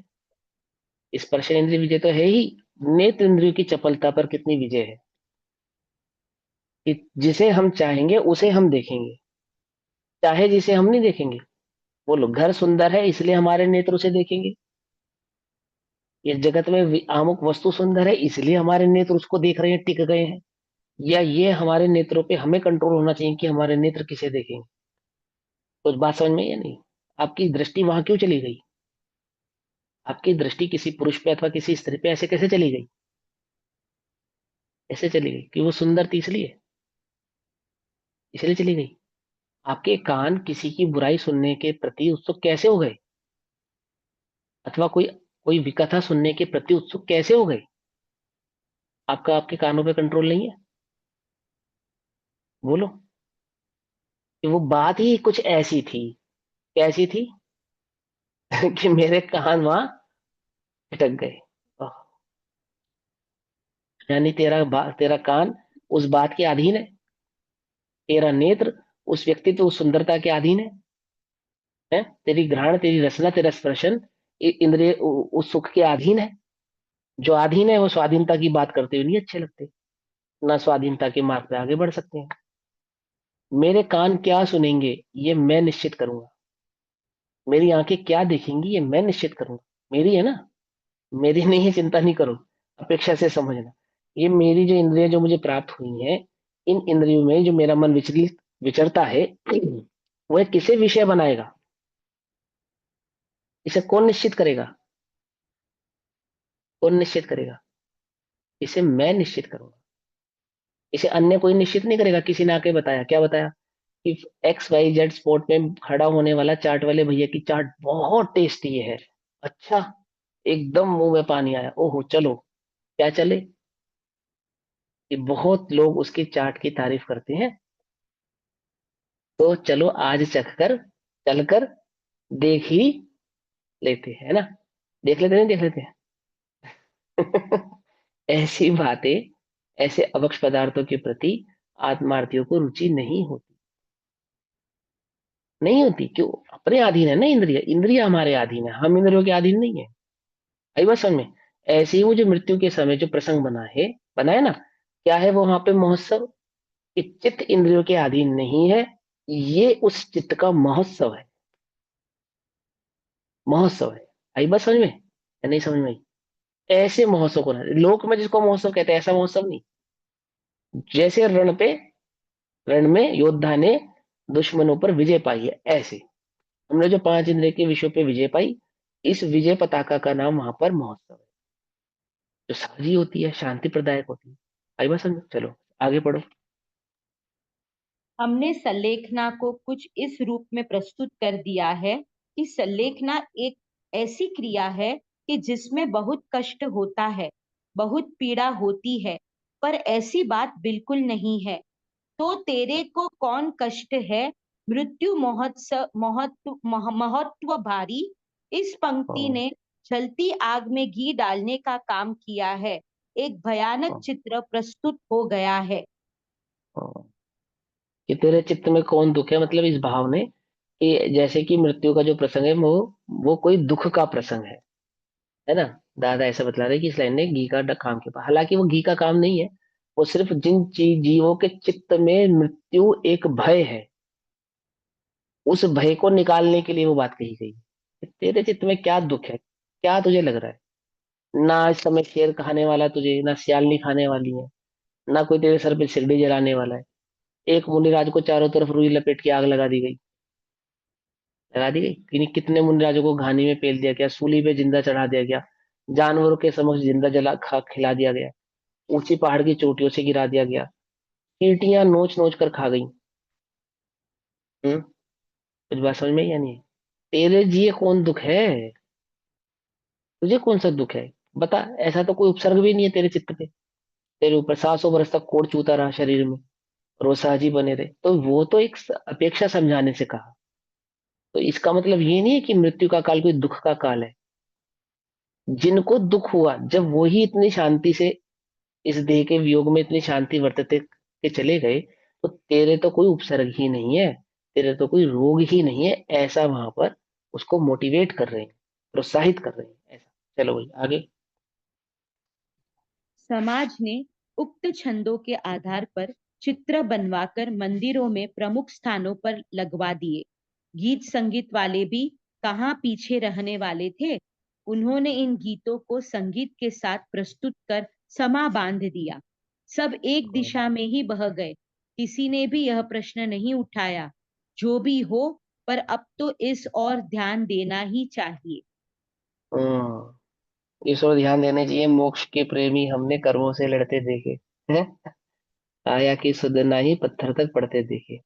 स्पर्श इंद्रिय विजय तो है ही। नेत्र इंद्रियों की चपलता पर कितनी विजय है, कि जिसे हम चाहेंगे उसे हम देखेंगे, चाहे जिसे हम नहीं देखेंगे। बोलो, घर सुंदर है इसलिए हमारे नेत्र उसे देखेंगे, ये जगत में आमुक वस्तु सुंदर है इसलिए हमारे नेत्र उसको देख रहे हैं, टिक गए हैं, या ये हमारे नेत्रों पे हमें कंट्रोल होना चाहिए कि हमारे नेत्र किसे देखेंगे? कुछ बात समझ में, या नहीं? आपकी दृष्टि वहां क्यों चली गई? आपकी दृष्टि किसी पुरुष पे अथवा किसी स्त्री पे ऐसे कैसे चली गई? ऐसे चली गई कि वो सुंदर थी इसलिए, इसलिए चली गई। आपके कान किसी की बुराई सुनने के प्रति उत्सुक कैसे हो गए? अथवा कोई कोई विकथा सुनने के प्रति उत्सुक कैसे हो गए? आपका आपके कानों पे कंट्रोल नहीं है? बोलो। कि वो बात ही कुछ ऐसी थी, कैसी थी? कि मेरे कान वहां अटक गए। ओह, यानी तेरा कान उस बात के अधीन है, तेरा नेत्र उस व्यक्तित्व, उस सुंदरता के अधीन है, तेरी घ्राण, तेरी रसना, तेरा स्पर्शन, इंद्रिय उस सुख के अधीन है। जो अधीन है वो स्वाधीनता की बात करते हुए नहीं अच्छे लगते, ना स्वाधीनता के मार्ग पे आगे बढ़ सकते हैं। मेरे कान क्या सुनेंगे ये मैं निश्चित करूंगा। मेरी आंखें क्या देखेंगी ये मैं निश्चित करूंगा। मेरी है ना, मेरी नहीं है, चिंता नहीं करो। अपेक्षा से समझना, ये मेरी जो इंद्रियां जो मुझे प्राप्त हुई हैं, इन इंद्रियों में जो मेरा मन विचलित विचरता है, वह किसे विषय बनाएगा, इसे कौन निश्चित करेगा? कौन निश्चित करेगा? इसे मैं निश्चित करूंगा। इसे अन्य कोई निश्चित नहीं करेगा। किसी ने आके बताया, क्या बताया कि XYZ स्पॉट में खड़ा होने वाला चाट वाले भैया की चाट बहुत टेस्टी है। अच्छा, एकदम मुंह में पानी आया। ओहो, चलो। क्या चले? कि बहुत लोग उसकी चाट की तारीफ करते हैं, तो चलो आज चखकर, चलकर देख ही लेते हैं, है ना? देख लेते, नहीं देख लेते हैं? ऐसी बातें, ऐसे अवक्ष पदार्थों के प्रति आत्मार्थियों को रुचि नहीं होती। नहीं होती क्यों? अपने अधीन है ना इंद्रिय, इंद्रिय हमारे अधीन है, हम इंद्रियों के अधीन नहीं है। आई बात समझ में? ऐसे ही वो जो मृत्यु के समय जो प्रसंग बनाया ना, क्या है वो वहां पे महोत्सव, कि चित्त इंद्रियों के अधीन नहीं है, ये उस चित्त का महोत्सव है। महोत्सव है। आई बात समझ में या नहीं समझ में आई? ऐसे महोत्सव को ना, लोक में जिसको महोत्सव कहते हैं, ऐसा महोत्सव नहीं। जैसे रण में योद्धा ने दुश्मनों पर विजय पाई है, ऐसे हमने जो 5 इंद्रिय के विषयों पे विजय पाई, इस विजय पताका का नाम वहां पर महोत्सव है, जो साझी होती है, शांति प्रदायक होती है। आई बात समझ? चलो आगे पढ़ो। हमने संलेखना को कुछ इस रूप में प्रस्तुत कर दिया है कि संलेखना एक ऐसी क्रिया है कि जिसमें बहुत कष्ट होता है, बहुत पीड़ा होती है, पर ऐसी बात बिल्कुल नहीं है। तो तेरे को कौन कष्ट है, मृत्यु महोत्सव महत्व भारी। इस पंक्ति हाँ, ने जलती आग में घी डालने का काम किया है। एक भयानक हाँ, चित्र प्रस्तुत हो गया है। हाँ। कि तेरे चित्त में कौन दुख है, मतलब इस भाव ने कि जैसे कि मृत्यु का जो प्रसंग है, वो कोई दुख का प्रसंग है ना? दादा ऐसा बतला रहे कि इस लाइन ने घी का काम के पास, हालांकि वो घी का काम नहीं है। वो सिर्फ जिन जीवों के चित्त में मृत्यु एक भय है, उस भय को निकालने के लिए वो बात कही गई कि तेरे चित्त में क्या दुख है, क्या तुझे लग रहा है? ना इस समय शेर खाने वाला तुझे, ना सियालनी खाने वाली है, ना कोई तेरे सर पे सिरडी जलाने वाला है। एक मुनिराज को चारों तरफ रुई लपेट के आग लगा दी गई, लगा दी गई कि नहीं? कितने मुनिराजों को घानी में पेल दिया गया, सूली पे जिंदा चढ़ा दिया गया, जानवरों के समक्ष जिंदा जला खा खिला दिया गया, ऊंची पहाड़ की चोटियों से गिरा दिया गया, चींटियां नोच नोच कर खा गई। कुछ बात समझ में आई या नहीं? तेरे जिए कौन दुख है? तुझे कौन सा दुख है? बता। ऐसा तो कोई उपसर्ग भी नहीं है तेरे चित्त पे। तेरे ऊपर 700 बरस तक कोढ़ चूता रहा शरीर में, और वो सहजी बने रहे, तो वो तो एक अपेक्षा समझाने से कहा। तो इसका मतलब ये नहीं है कि मृत्यु का काल कोई दुख का काल है। जिनको दुख हुआ, जब वो ही इतनी शांति से इस देह के वियोग में इतनी शांति वर्तते के चले गए, तो तेरे तो कोई उपसर्ग ही नहीं है, तेरे तो कोई रोग ही नहीं है, ऐसा वहां पर उसको मोटिवेट कर रहे हैं, प्रोत्साहित कर रहे हैं, ऐसा। चलो भाई आगे। समाज ने उक्त छंदों के आधार पर चित्र बनवाकर मंदिरों में प्रमुख स्थानों पर लगवा दिए। गीत संगीत वाले भी कहाँ पीछे रहने वाले थे। उन्होंने इन गीतों को संगीत के साथ प्रस्तुत कर समा बांध दिया। सब एक दिशा में ही बह गए। किसी ने भी यह प्रश्न नहीं उठाया। जो भी हो, पर अब तो इस और ध्यान देना ही चाहिए। हम्म। इस ओर ध्यान देने चाहिए। मोक्ष के प्रेमी हमने कर्मों से लड़ते देखे हैं, आया कि सुधना ही पत्थर तक पड़ते देखे।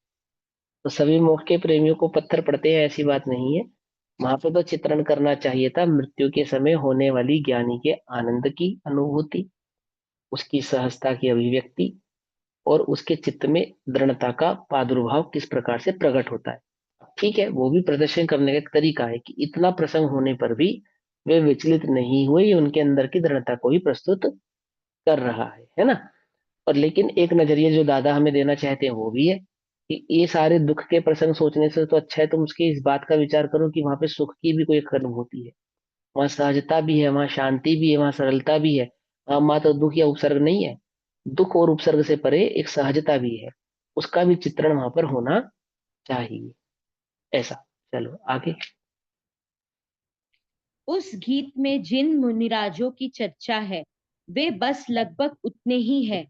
तो सभी मोक्ष के प्रेमियों को पत्थर पड़ते हैं ऐसी बात नहीं है। वहां पे तो चित्रण करना चाहिए था मृत्यु के समय होने वाली ज्ञानी के आनंद की अनुभूति, उसकी सहजता की अभिव्यक्ति, और उसके चित्त में दृढ़ता का प्रादुर्भाव किस प्रकार से प्रकट होता है। ठीक है, वो भी प्रदर्शन करने का एक तरीका है कि इतना प्रसंग होने पर भी वे विचलित नहीं हुए, ये उनके अंदर की दृढ़ता को ही प्रस्तुत कर रहा है ना? और लेकिन एक नजरिया जो दादा हमें देना चाहते हैं वो भी है कि ये सारे दुख के प्रसंग सोचने से तो अच्छा है तुम उसकी इस बात का विचार करो कि वहां पे सुख की भी कोई एक अनुभूति है, वहां सहजता भी है, वहां शांति भी है, वहां सरलता भी है। वहां मात्र दुख या उपसर्ग नहीं है, दुख और उपसर्ग से परे एक सहजता भी है, उसका भी चित्रण वहां पर होना चाहिए, ऐसा। चलो आगे। उस गीत में जिन मुनिराजों की चर्चा है वे बस लगभग उतने ही हैं।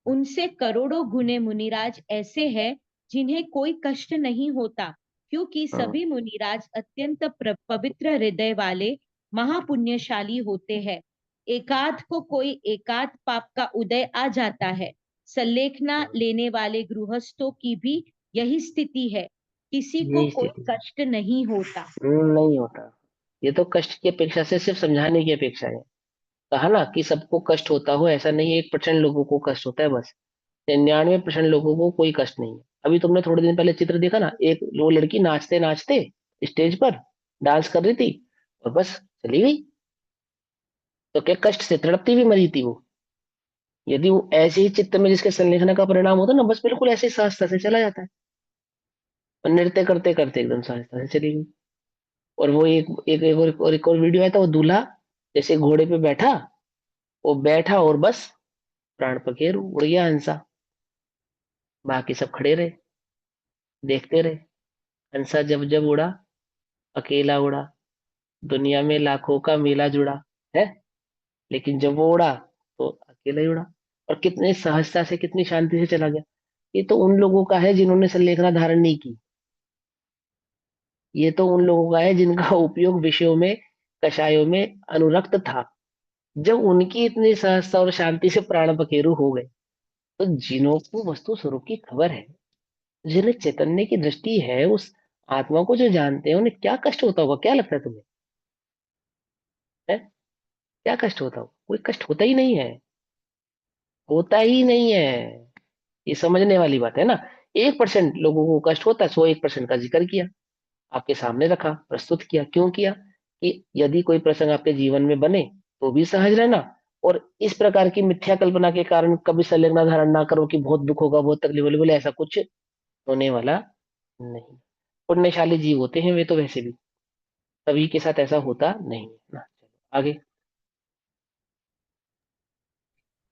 उनसे करोड़ों गुने मुनिराज ऐसे हैं जिन्हें कोई कष्ट नहीं होता, क्योंकि सभी मुनिराज अत्यंत पवित्र हृदय वाले महापुण्यशाली होते हैं। एकाध को कोई एकाध पाप का उदय आ जाता है। संलेखना लेने वाले गृहस्थों की भी यही स्थिति है। किसी को यही कोई स्थिति कष्ट नहीं होता। नहीं होता। ये तो कष्ट की अपेक्षा से सिर्फ समझाने की अपेक्षा है। कहा ना कि सबको कष्ट होता हो, ऐसा नहीं है, 1% लोगों को कष्ट होता है बस। 99% लोगों को कोई कष्ट नहीं है। अभी तुमने थोड़े दिन पहले चित्र देखा ना, एक वो लड़की नाचते नाचते स्टेज पर डांस कर रही थी और बस चली गई। तो क्या कष्ट से तड़पती हुई मरी थी वो? यदि वो ऐसे ही चित्त में जिसके संलेखन का परिणाम होता ना, बस बिल्कुल ऐसे ही सहजता से चला जाता है। और नृत्य करते करते एकदम सहजता से चली गई। और वो एक और वीडियो आया था, वो दूल्हा जैसे घोड़े पे बैठा, वो बैठा और बस प्राण पखेरु उड़ गया हंसा। बाकी सब खड़े रहे, देखते रहे। हंसा जब जब उड़ा, अकेला उड़ा, दुनिया में लाखों का मेला जुड़ा है, लेकिन जब वो उड़ा तो अकेला ही उड़ा। और कितने सहजता से, कितनी शांति से चला गया। ये तो उन लोगों का है जिन्होंने संलेखना धारण नहीं की। ये तो उन लोगों का है जिनका उपयोग विषयों में, कषायों में अनुरक्त था। जब उनकी इतनी सहजता और शांति से प्राण पखेरु हो गए, तो जिन्हों को वस्तु स्वरूप की खबर है, जिन्हें चैतन्य की दृष्टि है, उस आत्मा को जो जानते हैं, उन्हें क्या कष्ट होता होगा? क्या लगता है तुम्हें? है? क्या कष्ट होता होगा? कोई कष्ट होता ही नहीं है। होता ही नहीं है। ये समझने वाली बात है ना। 1% लोगों को कष्ट होता है, 101% का जिक्र किया, आपके सामने रखा, प्रस्तुत किया। क्यों किया? कि यदि कोई प्रसंग आपके जीवन में बने तो भी सहज रहना, और इस प्रकार की मिथ्या कल्पना के कारण कभी संलग्न धारण ना करो कि बहुत दुख होगा, बहुत तकलीफ होगी। बोले ऐसा कुछ होने वाला नहीं। पुण्यशाली जीव होते हैं वे तो, वैसे भी सभी के साथ ऐसा होता नहीं है ना। चलो आगे।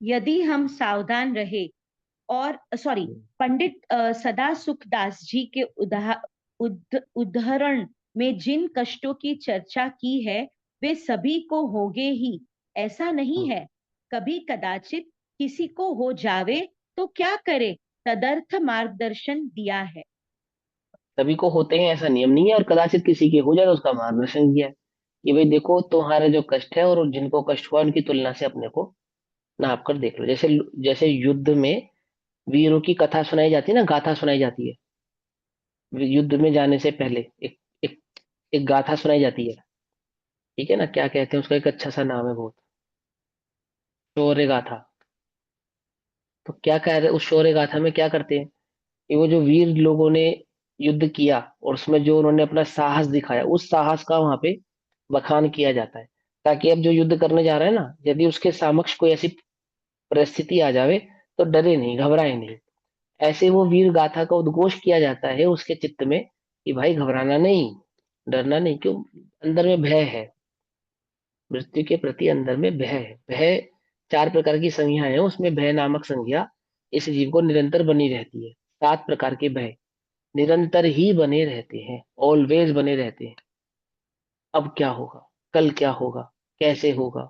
यदि हम सावधान रहे और सॉरी, पंडित सदा सुखदास जी के उदाहरण में जिन कष्टों की चर्चा की है वे सभी को होंगे ही, ऐसा नहीं है। कभी कदाचित किसी को हो जावे तो क्या करे, तदर्थ मार्गदर्शन दिया है। सभी को होते हैं ऐसा नियम नहीं है, और कदाचित किसी के हो जाए तो उसका मार्गदर्शन किया है कि भाई देखो, तुम्हारा जो कष्ट है और जिनको कष्ट हुआ उनकी तुलना से अपने को नाप कर देख लो। जैसे जैसे युद्ध में वीरों की कथा सुनाई जाती है ना, गाथा सुनाई जाती है। युद्ध में जाने से पहले एक एक गाथा सुनाई जाती है। ठीक है ना, क्या कहते हैं उसका, एक अच्छा सा नाम है बहुत, शौर्य गाथा। तो क्या कह रहे, उस शौर्य गाथा में क्या करते हैं कि वो जो वीर लोगों ने युद्ध किया और उसमें जो उन्होंने अपना साहस दिखाया, उस साहस का वहां पे बखान किया जाता है, ताकि अब जो युद्ध करने जा रहा है ना, यदि उसके समक्ष कोई ऐसी परिस्थिति आ जावे तो डरे नहीं, घबराए नहीं। ऐसे वो वीर गाथा का उद्घोष किया जाता है उसके चित्त में कि भाई घबराना नहीं, डरना नहीं। क्यों? अंदर में भय है, मृत्यु के प्रति अंदर में भय है। भय 4 प्रकार की संज्ञा है, उसमें भय नामक संज्ञा इस जीव को निरंतर बनी रहती है। 7 प्रकार के भय निरंतर ही बने रहते हैं, ऑलवेज बने रहते हैं। अब क्या होगा, कल क्या होगा, कैसे होगा,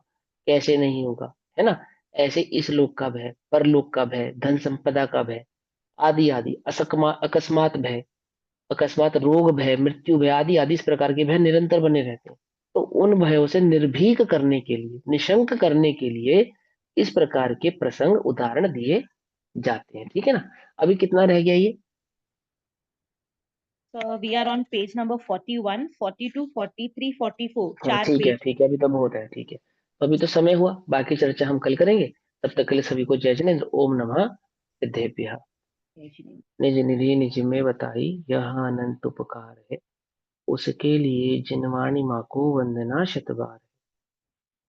कैसे नहीं होगा, है ना। ऐसे इस लोक का भय, परलोक का भय, धन संपदा का भय, आदि आदि, अकस्मात भय, अकस्मात रोग भय, मृत्यु भय, आदि आदि, इस प्रकार के भय निरंतर बने रहते हैं। तो उन भयों से निर्भीक करने के लिए, निशंक करने के लिए इस प्रकार के प्रसंग उदाहरण दिए जाते हैं। ठीक है ना। अभी कितना रह गया ये? So we are on page number 41, 42, 43, 44, हाँ चार ठीक है, पेज। ठीक है, अभी तो बहुत है। ठीक है, तो अभी तो समय हुआ, बाकी चर्चा हम कल करेंगे। तब तक के लिए सभी को जय जिनेन्द्र। ओम नमः सिद्धेभ्यः। निज निधि निज में बताई, यह अनंत उपकार है, उसके लिए जिनवाणी माँ को वंदना शतबार।